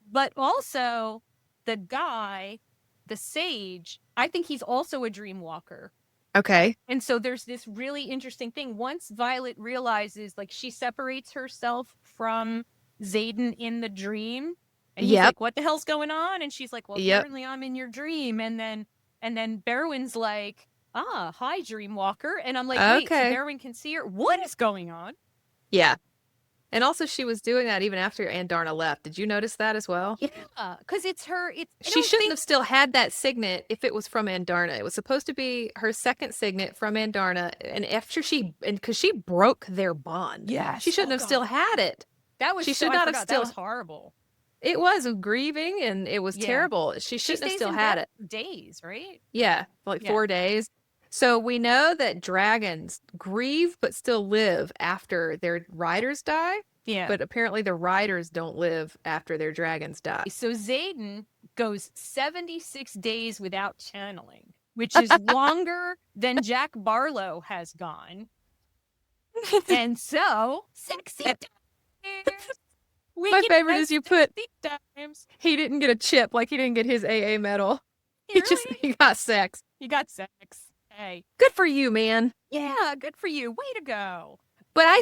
But also, the guy, the sage, I think he's also a dreamwalker. Okay. And so there's this really interesting thing. Once Violet realizes, like, she separates herself from Xaden in the dream. And he's like, what the hell's going on? And she's like, well, apparently I'm in your dream. And then Berwyn's like, hi, Dreamwalker. And I'm like, wait, so Berwyn can see her? What is going on? Yeah. And also she was doing that even after Andarna left. Did you notice that as well? Yeah, because it's her. She shouldn't have still had that signet if it was from Andarna. It was supposed to be her second signet from Andarna. And after because she broke their bond. Yeah. She shouldn't have still had it. That was that was horrible. It was grieving and it was terrible. She shouldn't have still had it. Days, right? Yeah, like 4 days. So we know that dragons grieve but still live after their riders die. Yeah. But apparently the riders don't live after their dragons die. So Xaden goes 76 days without channeling, which is longer than Jack Barlow has gone. And so, sexy times. My favorite is you put he didn't get a chip, like he didn't get his AA medal. He got sex. You got sex. Hey. Good for you, man. Yeah, good for you. Way to go. But I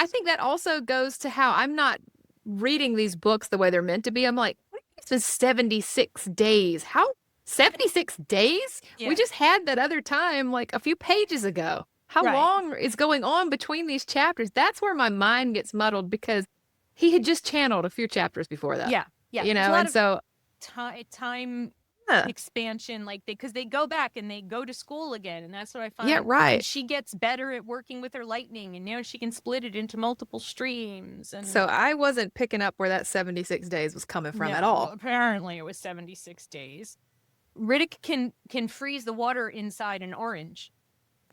think that also goes to how I'm not reading these books the way they're meant to be. I'm like, it's been 76 days. How? 76 days? Yeah. We just had that other time like a few pages ago. How long is going on between these chapters? That's where my mind gets muddled because he had just channeled a few chapters before that. Yeah. You know, and so time expansion, like because they go back and they go to school again, and that's what I find. Yeah, right. And she gets better at working with her lightning, and now she can split it into multiple streams. And so I wasn't picking up where that 76 days was coming from at all. Well, apparently, it was 76 days. Riddick can freeze the water inside an orange.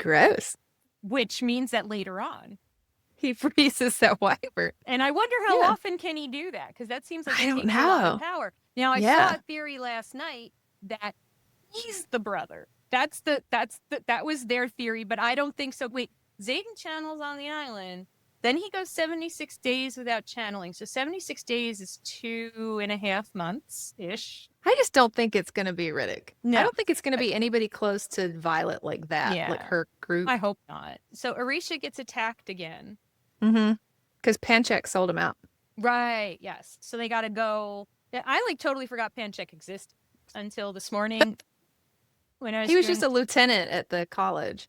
Gross. Which means that later on he freezes that wyvern. And I wonder how often can he do that? Because that seems like I don't know. A lot of power. Now I saw a theory last night that he's the brother. That was their theory, but I don't think so. Wait, Xaden channels on the island, Then he goes 76 days without channeling. So 76 days is 2.5 months-ish. I just don't think it's going to be Riddick. No. I don't think it's going to be anybody close to Violet like that, Yeah. like her group. I hope not. So Orisha gets attacked again. Mm-hmm. Because Panchek sold him out. Right, yes. So they got to go. I like totally forgot Panchek existed until this morning. When I was He was just a lieutenant at the college.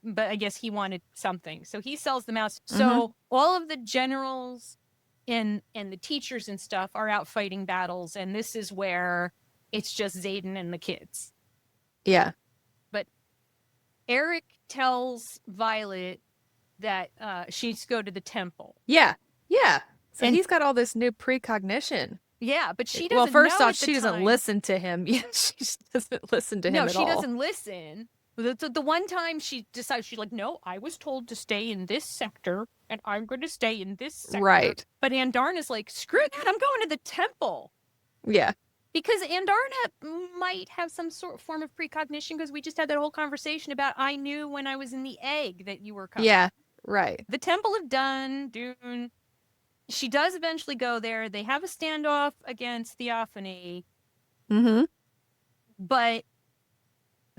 But I guess he wanted something. So he sells them out. So all of the generals and the teachers and stuff are out fighting battles. And this is where it's just Xaden and the kids. Yeah. But Eric tells Violet that she needs to go to the temple. Yeah. Yeah. So And- he's got all this new precognition. Yeah, but she doesn't Well, first know off, at the she doesn't time. listen to him. Yeah, she just doesn't listen to him No, at she all. doesn't listen. The one time she decides, she's like, no, I was told to stay in this sector, and I'm going to stay in this sector. Right. But Andarna's like, screw that, I'm going to the temple. Yeah. Because Andarna might have some form of precognition, because we just had that whole conversation about, I knew when I was in the egg that you were coming. Yeah. Right. The Temple of Dune. She does eventually go there. They have a standoff against Theophany. Mm-hmm. But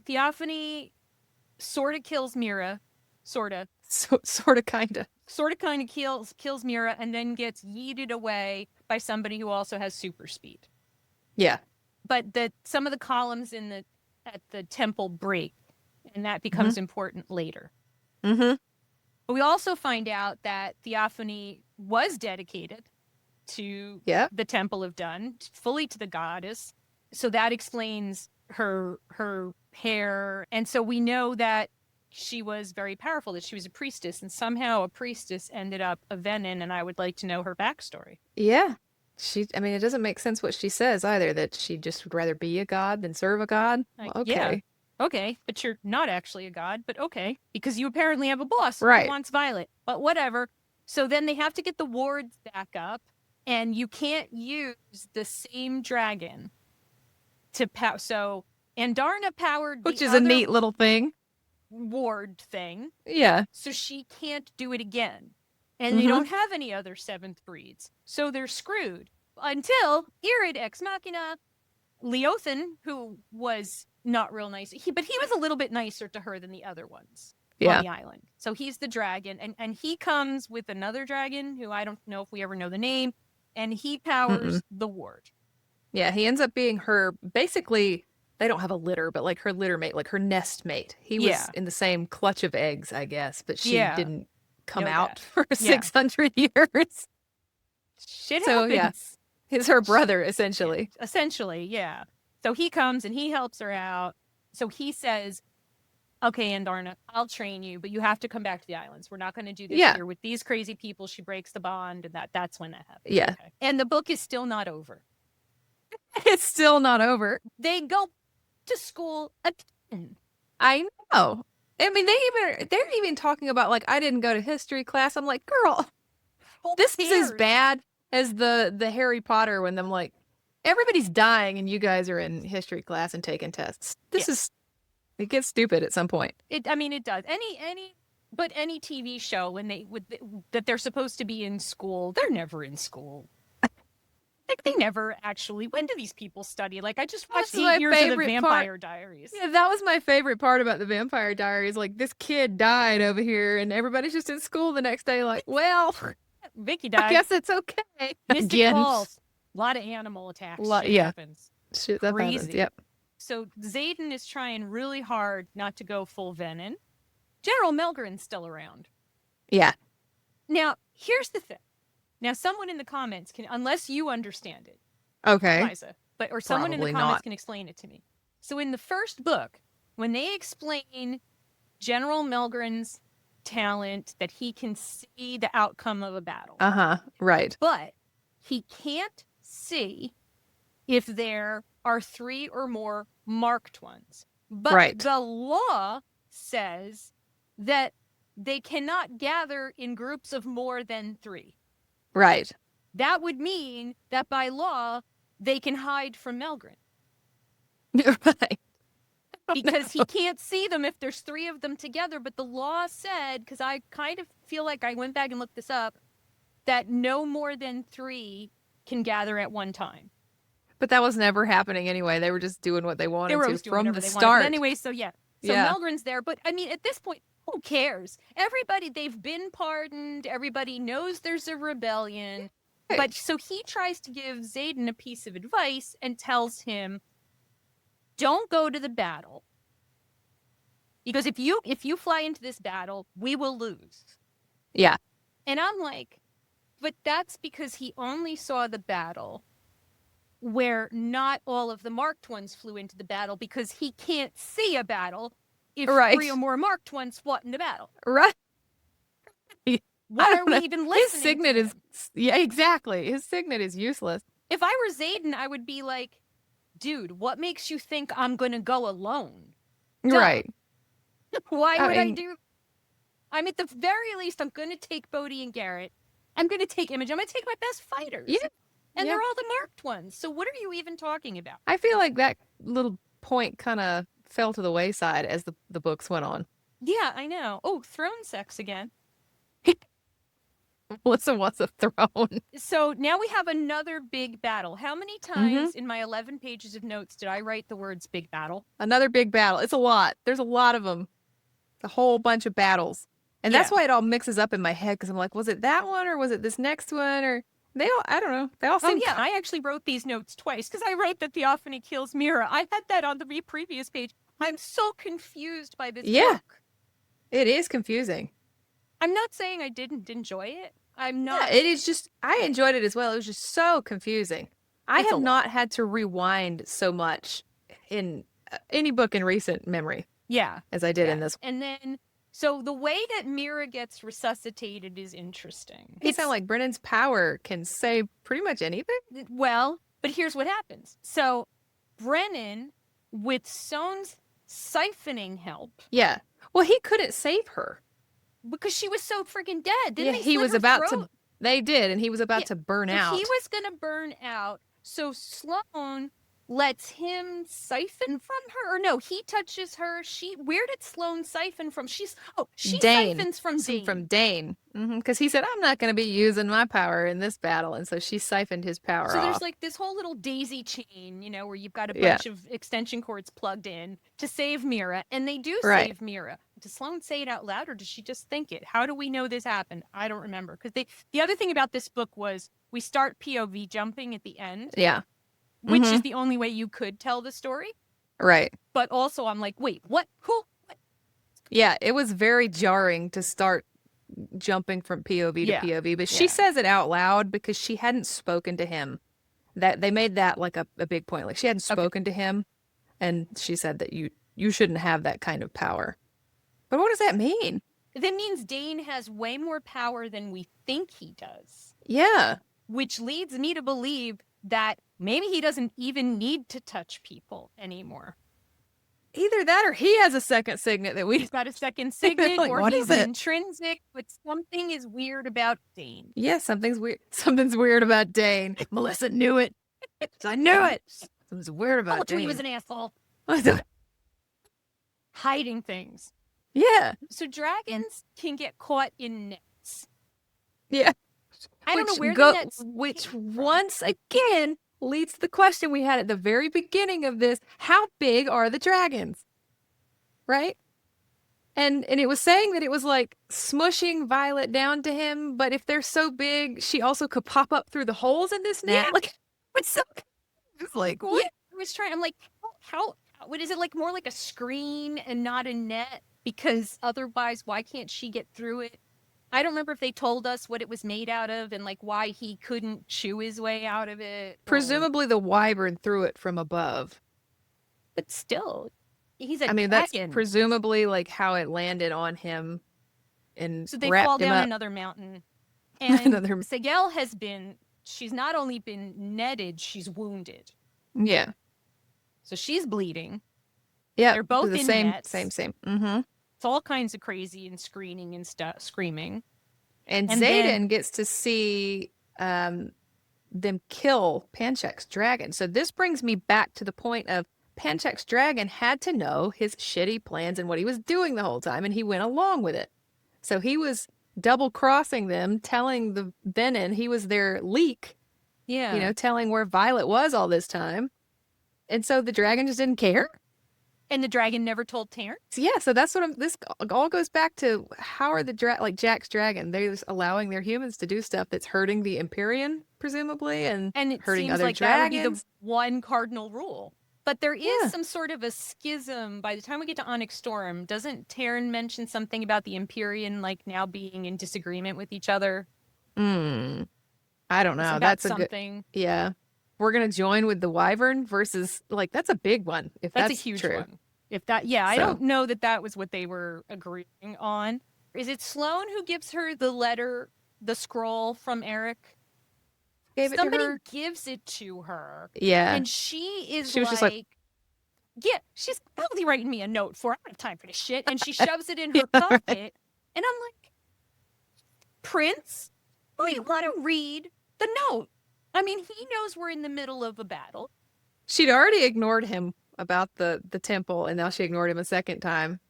Theophany sort of kills Mira. Sort of. Sort of, kind of. Sort of kind of kills Mira and then gets yeeted away by somebody who also has super speed. Yeah. But some of the columns at the temple break, and that becomes important later. Mm-hmm. But we also find out that Theophany was dedicated to the Temple of Dun, fully to the goddess. So that explains her hair. And so we know that she was very powerful, that she was a priestess, and somehow a priestess ended up a Venin, and I would like to know her backstory. Yeah. It doesn't make sense what she says either, that she just would rather be a god than serve a god. Like, Well, okay. yeah. Okay, but you're not actually a god, but okay. Because you apparently have a boss who Right. wants Violet. But whatever. So then they have to get the wards back up, and you can't use the same dragon to power. So Andarna powered Which the is a other neat little thing. ward thing, Yeah. so she can't do it again. And they don't have any other seventh breeds. So they're screwed. Until Irid Ex Machina, Leothan, who was not real nice. But he was a little bit nicer to her than the other ones on the island. So he's the dragon. And he comes with another dragon who I don't know if we ever know the name. And he powers the ward. Yeah, he ends up being her, basically, they don't have a litter, but like her litter mate, like her nest mate. He was in the same clutch of eggs, I guess, but she didn't come Know out that. for 600 years. Shit So, happens. yeah. He's her brother, essentially. Essentially, yeah. So he comes and he helps her out. So he says, okay, Andarna, I'll train you, but you have to come back to the islands. We're not going to do this here with these crazy people. She breaks the bond, and that's when that happens. Yeah. Okay. And the book is still not over. It's still not over. They go to school again. I know. I mean, they're even talking about, like, I didn't go to history class. I'm like, girl, this is as bad as the Harry Potter when I'm like, everybody's dying and you guys are in history class and taking tests. It gets stupid at some point. It does. Any TV show that they're supposed to be in school, they're never in school. Like, they never actually. When do these people study? Like, I just watched 8 years of the Vampire Diaries. Yeah, that was my favorite part about the Vampire Diaries. Like, this kid died over here, and everybody's just in school the next day. Like, well, Vicky died. I guess it's okay. Mystic Again. Falls. A lot of animal attacks. Shit happens. Shit, that Crazy. happens. Yep. So Xaden is trying really hard not to go full Venin. General Melgren's still around. Yeah. Now, here's the thing. Now, someone in the comments can, unless you understand it, Okay. Liza, or someone in the Probably comments not. can explain it to me. So in the first book, when they explain General Melgren's talent, that he can see the outcome of a battle, Right. but he can't see if there are 3 or more marked ones. But the law says that they cannot gather in groups of more than 3. Right. That would mean that by law, they can hide from Melgren. Right. because he can't see them if there's 3 of them together. But the law said, because I kind of feel like I went back and looked this up, that no more than 3 can gather at one time. But that was never happening anyway. They were just doing what they wanted to from the start. But anyway, so yeah. So Melgren's there. But I mean, at this point, who cares? Everybody, they've been pardoned. Everybody knows there's a rebellion. Right. But so he tries to give Xaden a piece of advice and tells him, don't go to the battle. Because if you fly into this battle, we will lose. Yeah. And I'm like, but that's because he only saw the battle where not all of the marked ones flew into the battle, because he can't see a battle if 3 or more marked ones fought in the battle. Right. Why are we even listening? His signet is, yeah, exactly. His signet is useless. If I were Xaden, I would be like, dude, what makes you think I'm going to go alone? Duh. Right. Why would I do? I'm at the very least, I'm going to take Bodhi and Garrett. I'm going to take Image. I'm going to take my best fighters. Yeah. And they're all the marked ones. So what are you even talking about? I feel like that little point kind of fell to the wayside as the books went on. Yeah, I know. Oh, throne sex again. Melissa wants a throne. So now we have another big battle. How many times in my 11 pages of notes did I write the words big battle? Another big battle. It's a lot. There's a lot of them. A whole bunch of battles. And that's why it all mixes up in my head, because I'm like, was it that one or was it this next one? Or they all, I don't know. They all seem... Oh, yeah. I actually wrote these notes twice because I wrote that Theophany kills Mira. I had that on the previous page. I'm so confused by this book. It is confusing. I'm not saying I didn't enjoy it. I'm not. Yeah, it is just, I enjoyed it as well. It was just so confusing. I have not had to rewind so much in any book in recent memory. Yeah. As I did in this. And then, so the way that Mira gets resuscitated is interesting. It sounds like Brennan's power can say pretty much anything. Well, but here's what happens. So Brennan, with Soane's siphoning help. Yeah. Well, he couldn't save her. Because she was so freaking dead. Didn't he was about to. They did, and he was about to burn out. He was going to burn out. So Sloane lets him siphon from her. Or no, he touches her. Where did Sloane siphon from? She siphons from Dane. From Dane. Because he said, I'm not going to be using my power in this battle. And so she siphoned his power off. So there's like this whole little daisy chain, where you've got a bunch of extension cords plugged in to save Mira. And they do save Mira. Does Sloane say it out loud, or does she just think it? How do we know this happened? I don't remember. Because the other thing about this book was we start POV jumping at the end. Yeah. Which is the only way you could tell the story. Right. But also I'm like, wait, what? Who? What? Yeah, it was very jarring to start jumping from POV to POV. But she says it out loud because she hadn't spoken to him. That they made that like a big point. Like she hadn't spoken to him. And she said that you shouldn't have that kind of power. But what does that mean? That means Dane has way more power than we think he does. Yeah. Which leads me to believe that maybe he doesn't even need to touch people anymore. Either that or he has a second signet that He's got a second signet, like, or he's intrinsic, but something is weird about Dane. Yeah, something's weird. Something's weird about Dane. Melissa knew it. I knew it. Something's weird about Dane. He was an asshole. Hiding things. Yeah. So dragons can get caught in nets. Yeah. I don't know where the nets... Which once again leads to the question we had at the very beginning of this. How big are the dragons? Right? And it was saying that it was like smushing Violet down to him, but if they're so big, she also could pop up through the holes in this net. Yeah. Like, it's like, what? Yeah, I was trying... I'm like, what is it, like more like a screen and not a net? Because otherwise, why can't she get through it? I don't remember if they told us what it was made out of and like why he couldn't chew his way out of it. Presumably the wyvern threw it from above. But still, he's a dragon. That's presumably like how it landed on him. And so they fall down another mountain. And Sigel she's not only been netted, she's wounded. Yeah. So she's bleeding. Yeah, they're both in nets. Same. Mm-hmm. It's all kinds of crazy and screaming and screaming. And Xaden gets to see them kill Panchek's dragon. So this brings me back to the point of Panchak's dragon had to know his shitty plans and what he was doing the whole time, and he went along with it. So he was double-crossing them, telling the Venin he was their leak, Yeah. telling where Violet was all this time. And so the dragon just didn't care? And the dragon never told Terrence? Yeah, so that's what this all goes back to. How are the like Jack's dragon? They're just allowing their humans to do stuff that's hurting the Empyrean, presumably, and it hurting seems other like that would be dragons. the one cardinal rule. But there is some sort of a schism. By the time we get to Onyx Storm, doesn't Terran mention something about the Empyrean like now being in disagreement with each other? I don't know. About That's something. Yeah. We're gonna join with the Wyvern versus that's a big one. If that's a huge true. one. If that, I don't know that was what they were agreeing on. Is it Sloane who gives her the letter, the scroll from Eric? Somebody gives it to her. Yeah. And she was just like, yeah, she's probably writing me a note for, I don't have time for this shit. And she shoves it in her pocket. And I'm like, Prince, we want to read the note. I mean, he knows we're in the middle of a battle. She'd already ignored him about the temple, and now she ignored him a second time.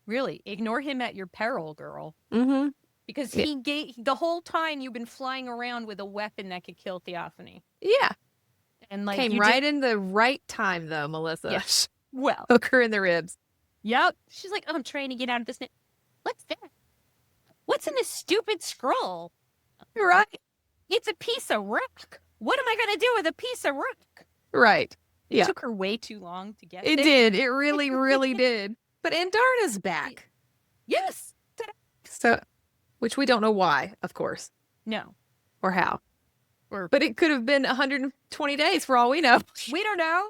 Really? Ignore him at your peril, girl. Mm-hmm. Because he gave the whole time you've been flying around with a weapon that could kill Theophany. Yeah. And like came right in the right time though, Melissa. Yes. Well. Hook her in the ribs. Yep. She's like, I'm trying to get out of this. What's that? What's in this stupid scroll? Right. It's a piece of rock. What am I going to do with a piece of rock? Right. It took her way too long to get it there. did. It really, really did. But Andarna's back. Yes. So, which we don't know why, of course. No. Or how. But it could have been 120 days for all we know. We don't know.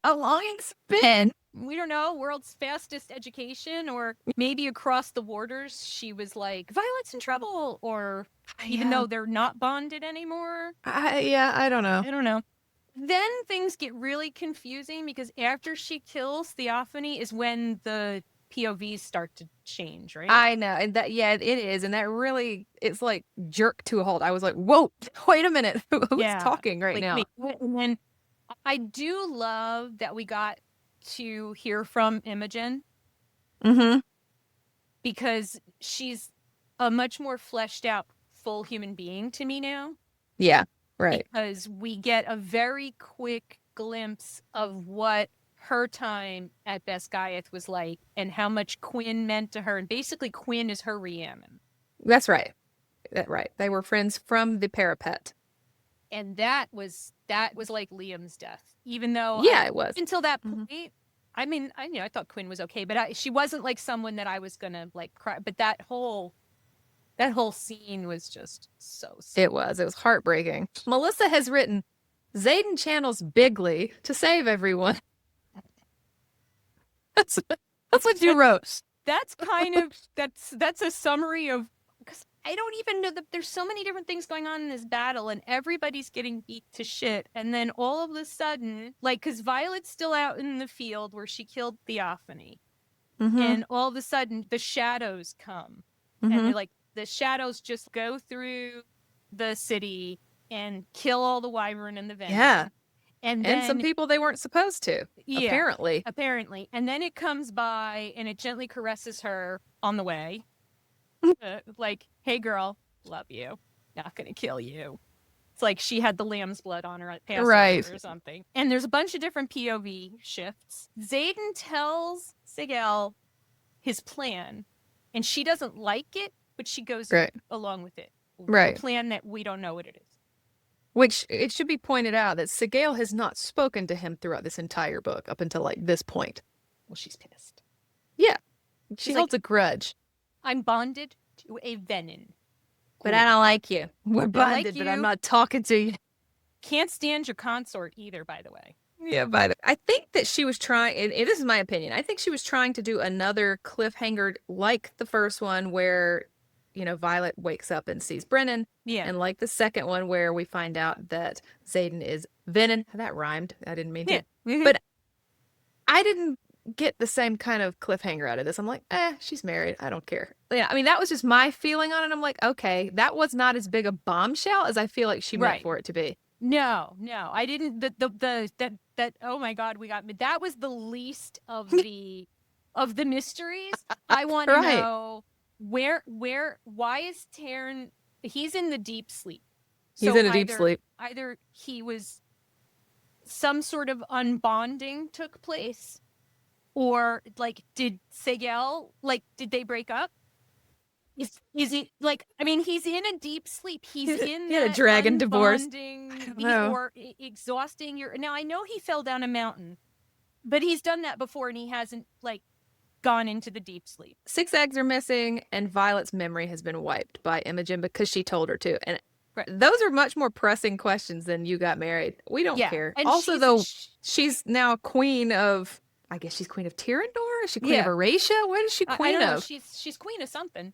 How long it's been. We don't know. World's fastest education, or maybe across the borders, she was like, Violet's in trouble, or even though they're not bonded anymore. I don't know. I don't know. Then things get really confusing because after she kills Theophany is when the POVs start to change, right? I know. And that, it is. And that really, it's like jerked to a halt. I was like, whoa, wait a minute. Who's talking right now? And then I do love that we got to hear from Imogen. Mm-hmm. Because she's a much more fleshed out, full human being to me now. Yeah. Right. Because we get a very quick glimpse of what her time at Basgaith was like and how much Quinn meant to her. And basically Quinn is her Rhiannon. That's right. Right. They were friends from the parapet. And that was like Liam's death. Even though it was. Until that point, I mean, I thought Quinn was okay, but she wasn't like someone that I was gonna like cry. But that whole scene was just so sad. It was heartbreaking. Melissa has written, Xaden channels Bigly to save everyone. That's what you wrote. That's kind of, that's a summary of, because I don't even know that there's so many different things going on in this battle and everybody's getting beat to shit. And then all of a sudden, like, because Violet's still out in the field where she killed Theophany. Mm-hmm. And all of a sudden the shadows come. And they're like, the shadows just go through the city and kill all the Wyvern and the Venin. Yeah. And some people they weren't supposed to. Yeah, Apparently. And then it comes by and it gently caresses her on the way. Like, hey girl, love you. Not gonna kill you. It's like she had the lamb's blood on her at Passover or something. And there's a bunch of different POV shifts. Xaden tells Sigel his plan, and she doesn't like it, but she goes along with it. Right. A plan that we don't know what it is. Which, it should be pointed out that Sigel has not spoken to him throughout this entire book up until, like, this point. Well, she's pissed. Yeah. She holds a grudge. I'm bonded to a Venin. But I don't like you. We're bonded, but I'm not talking to you. Can't stand your consort either, by the way. Yeah, I think that she was trying, and this is my opinion, I think she was trying to do another cliffhanger like the first one where, Violet wakes up and sees Brennan. Yeah. And like the second one where we find out that Xaden is Venin. That rhymed. I didn't mean to. Yeah. But I didn't get the same kind of cliffhanger out of this. I'm like, she's married. I don't care. Yeah, I mean, that was just my feeling on it. I'm like, okay, that was not as big a bombshell as I feel like she meant for it to be. No, I didn't. That. Oh my God, that was the least of the mysteries. I want to Right. know why is Taryn? He's in the deep sleep. He's So in a deep sleep. Either he was some sort of unbonding took place, or like did Sigel did they break up? Is he like? I mean, he's in a deep sleep. He's in he had a that dragon divorce. or exhausting your. Now I know he fell down a mountain, but he's done that before, and he hasn't gone into the deep sleep. 6 eggs are missing, and Violet's memory has been wiped by Imogen because she told her to. And those are much more pressing questions than you got married. We don't care. And also, she's now queen of. I guess she's queen of Tyrandor. Is she queen of Eurasia? What is she queen I don't of? know. She's queen of something.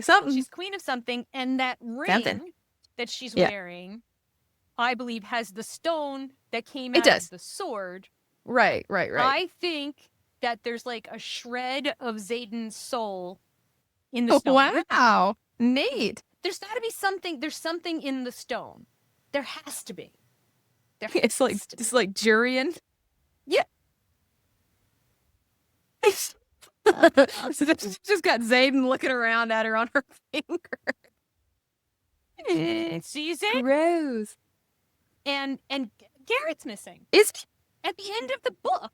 Something. She's queen of something, and that ring that she's wearing, I believe, has the stone that came out of the sword. Right. I think that there's like a shred of Xaden's soul in the stone. Wow. Neat. There's got to be something. There's something in the stone. There has to be. It's like Jurian. Yeah. So she's just got Xaden looking around at her on her finger. Sees it. Gross. And Garrett's missing. Is at the end of the book.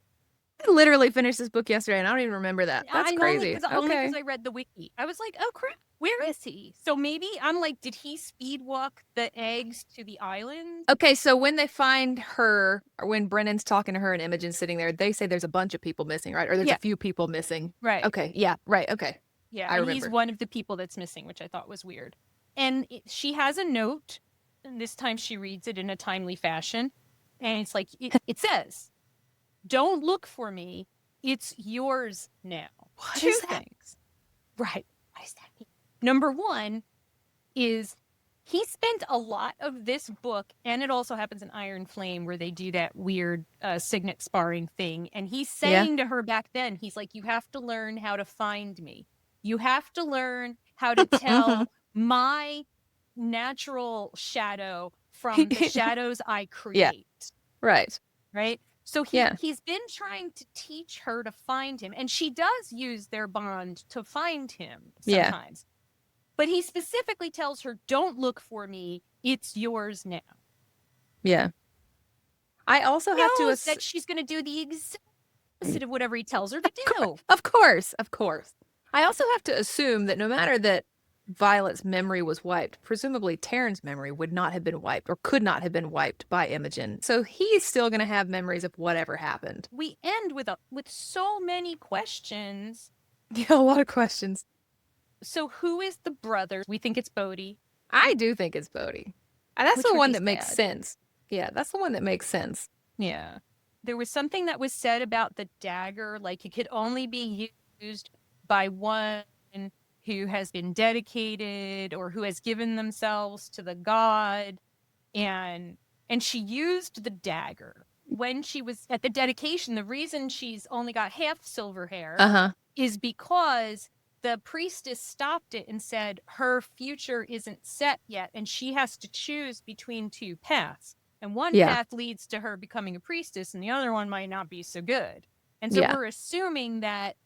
I literally finished this book yesterday, and I don't even remember that. That's crazy. Only because I read the wiki. I was like, oh crap, where is he? So maybe I'm like, did he speed walk the eggs to the island? Okay, so when they find her, or when Brennan's talking to her and Imogen's sitting there, they say there's a bunch of people missing, right? Or there's a few people missing. Right. Okay, yeah, right, okay. Yeah, I remember. He's one of the people that's missing, which I thought was weird. And she has a note, and this time she reads it in a timely fashion. And it's like, it says, don't look for me. It's yours now. What Two is that? things. Right. What does that mean? Number one is he spent a lot of this book, and it also happens in Iron Flame where they do that weird Signet sparring thing. And he's saying to her back then, he's like, you have to learn how to find me. You have to learn how to tell my natural shadow from the shadows I create. Right. Right? So he's been trying to teach her to find him. And she does use their bond to find him sometimes. But he specifically tells her, don't look for me. It's yours now. Yeah. I also have to that she's going to do the exact opposite of whatever he tells her to do. Of course. I also have to assume that no matter that Violet's memory was wiped, presumably Taryn's memory would not have been wiped or could not have been wiped by Imogen. So he's still going to have memories of whatever happened. We end with so many questions. Yeah, a lot of questions. So who is the brother? We think it's Bodhi. I do think it's Bodhi. That's the one that makes sense. Yeah, that's the one that makes sense. Yeah. There was something that was said about the dagger, like it could only be used by one who has been dedicated or who has given themselves to the god. And she used the dagger when she was at the dedication. The reason she's only got half silver hair is because the priestess stopped it and said her future isn't set yet, and she has to choose between two paths. And one path leads to her becoming a priestess, and the other one might not be so good. And so we're assuming that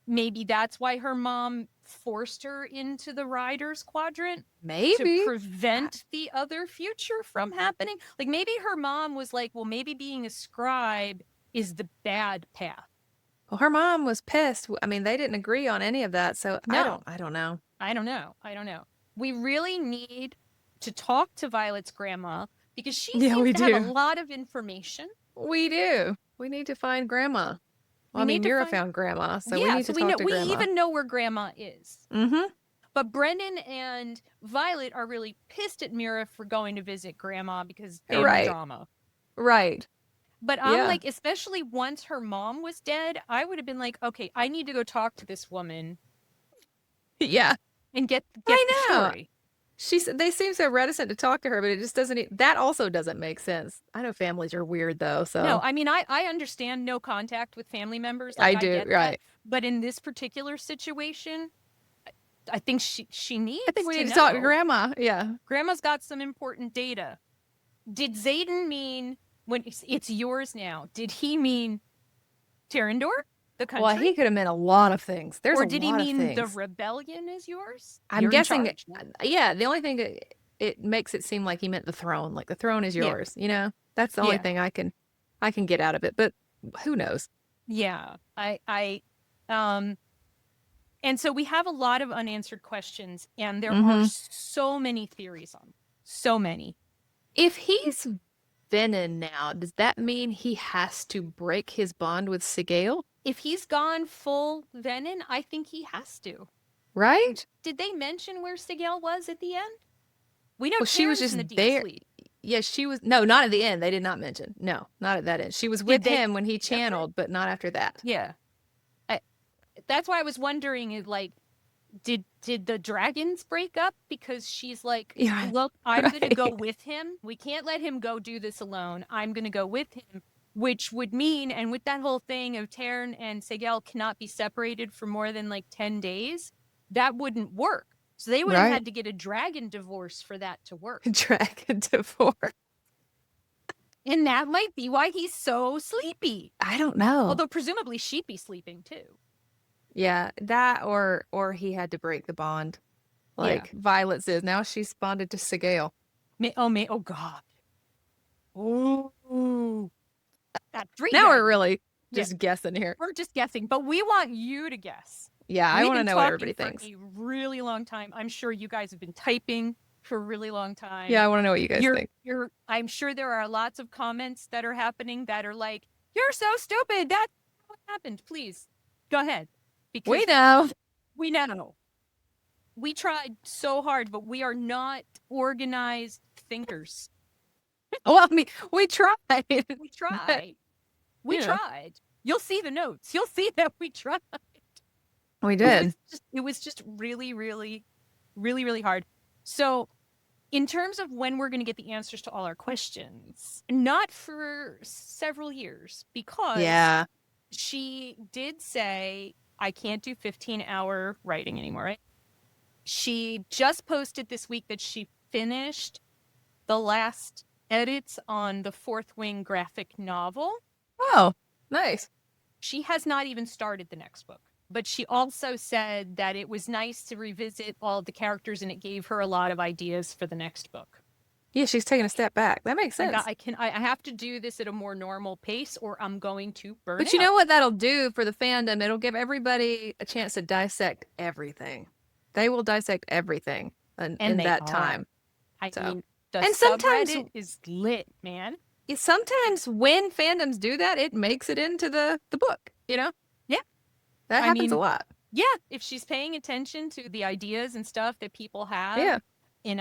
maybe that's why her mom forced her into the Riders Quadrant. Maybe. To prevent the other future from happening. Like maybe her mom was like, well, maybe being a scribe is the bad path. Well, her mom was pissed. I mean, they didn't agree on any of that, so no. I don't know. I don't know. We really need to talk to Violet's grandma because she seems to have a lot of information. We do. We need to find grandma. Well, I mean, Mira found grandma, so we need to talk to grandma. We even know where grandma is. Mm-hmm. But Brendan and Violet are really pissed at Mira for going to visit grandma because they have drama. Right. But I'm like, especially once her mom was dead, I would have been like, okay, I need to go talk to this woman. Yeah. And get the story. They seem so reticent to talk to her, but it just doesn't. That also doesn't make sense. I know families are weird though, so no. I mean, I understand no contact with family members. Like, I do, right? That. But in this particular situation, I think she needs. I think we need to talk to grandma. Yeah, grandma's got some important data. Did Xaden mean when it's yours now? Did he mean Terrandor, the country? Well, he could have meant a lot of things. There's or a did he lot of mean the things. rebellion is yours? I'm You're in guessing, charge now. yeah, the only thing it makes it seem like he meant the throne, like the throne is Yeah. yours, you know? That's the only Yeah. thing I can get out of it, but who knows? Yeah, and so we have a lot of unanswered questions, and there are so many theories on them. So many. If he's Venin now, does that mean he has to break his bond with Sigale? If he's gone full Venin, I think he has to. Right? Did they mention where Sigale was at the end? We know Well, she was Taryn's in just the Deep there. Sleep. Yeah, she was. No, not at the end. They did not mention. No, not at that end. She was with him when he channeled, but not after that. Yeah. That's why I was wondering, did the dragons break up? Because she's like, Yeah, look, I'm going to right. go with him. We can't let him go do this alone. I'm going to go with him, which would mean, and with that whole thing of Taryn and Sigale cannot be separated for more than 10 days, that wouldn't work. So they would have had to get a dragon divorce for that to work. Dragon divorce. And that might be why he's so sleepy. I don't know. Although presumably she'd be sleeping too. Yeah, that or he had to break the bond, like Violet says. Now she's bonded to Sigale. Oh God. Ooh. Now we're really just guessing here. We're just guessing, but we want you to guess. Yeah, I We've want to been know what talking everybody for thinks. a really long time. I'm sure you guys have been typing for a really long time. Yeah, I want to know what you guys think. I'm sure there are lots of comments that are happening that are like, "You're so stupid. That's what happened." Please go ahead. Because We know. we know. We tried so hard, but we are not organized thinkers. Well, I mean, we tried. We tried. We tried. You'll see the notes. You'll see that we tried. We did. It was just really, really, really, really hard. So, in terms of when we're going to get the answers to all our questions, not for several years, because she did say, I can't do 15-hour writing anymore, right? She just posted this week that she finished the last edits on the Fourth Wing graphic novel. Oh, nice. She has not even started the next book. But she also said that it was nice to revisit all of the characters, and it gave her a lot of ideas for the next book. Yeah, she's taking a step back. That makes sense. I have to do this at a more normal pace, or I'm going to burn But you know what that'll do for the fandom? It'll give everybody a chance to dissect everything. They will dissect everything in that time. I mean, the sometimes subreddit is lit, man. Sometimes when fandoms do that, it makes it into the book, you know? Yeah. That happens a lot. Yeah, if she's paying attention to the ideas and stuff that people have. Yeah. And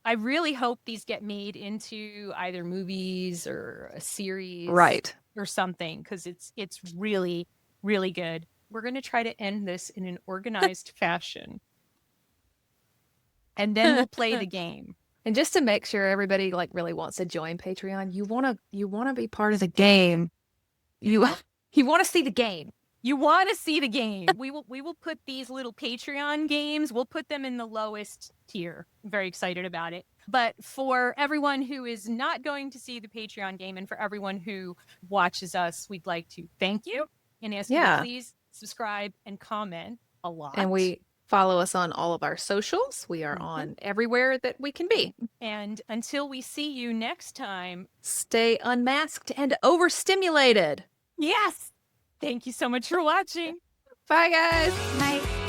I really hope these get made into either movies or a series. Right. Or something, because it's really, really good. We're going to try to end this in an organized fashion. And then we'll play the game. And just to make sure everybody really wants to join Patreon, you want to be part of the game. You want to see the game. You want to see the game. We will put these little Patreon games, we'll put them in the lowest tier. I'm very excited about it. But for everyone who is not going to see the Patreon game, and for everyone who watches us, we'd like to thank you and ask you to please subscribe and comment a lot. And we follow us on all of our socials. We are on everywhere that we can be. And until we see you next time, stay unmasked and overstimulated. Yes. Thank you so much for watching. Bye, guys. Bye.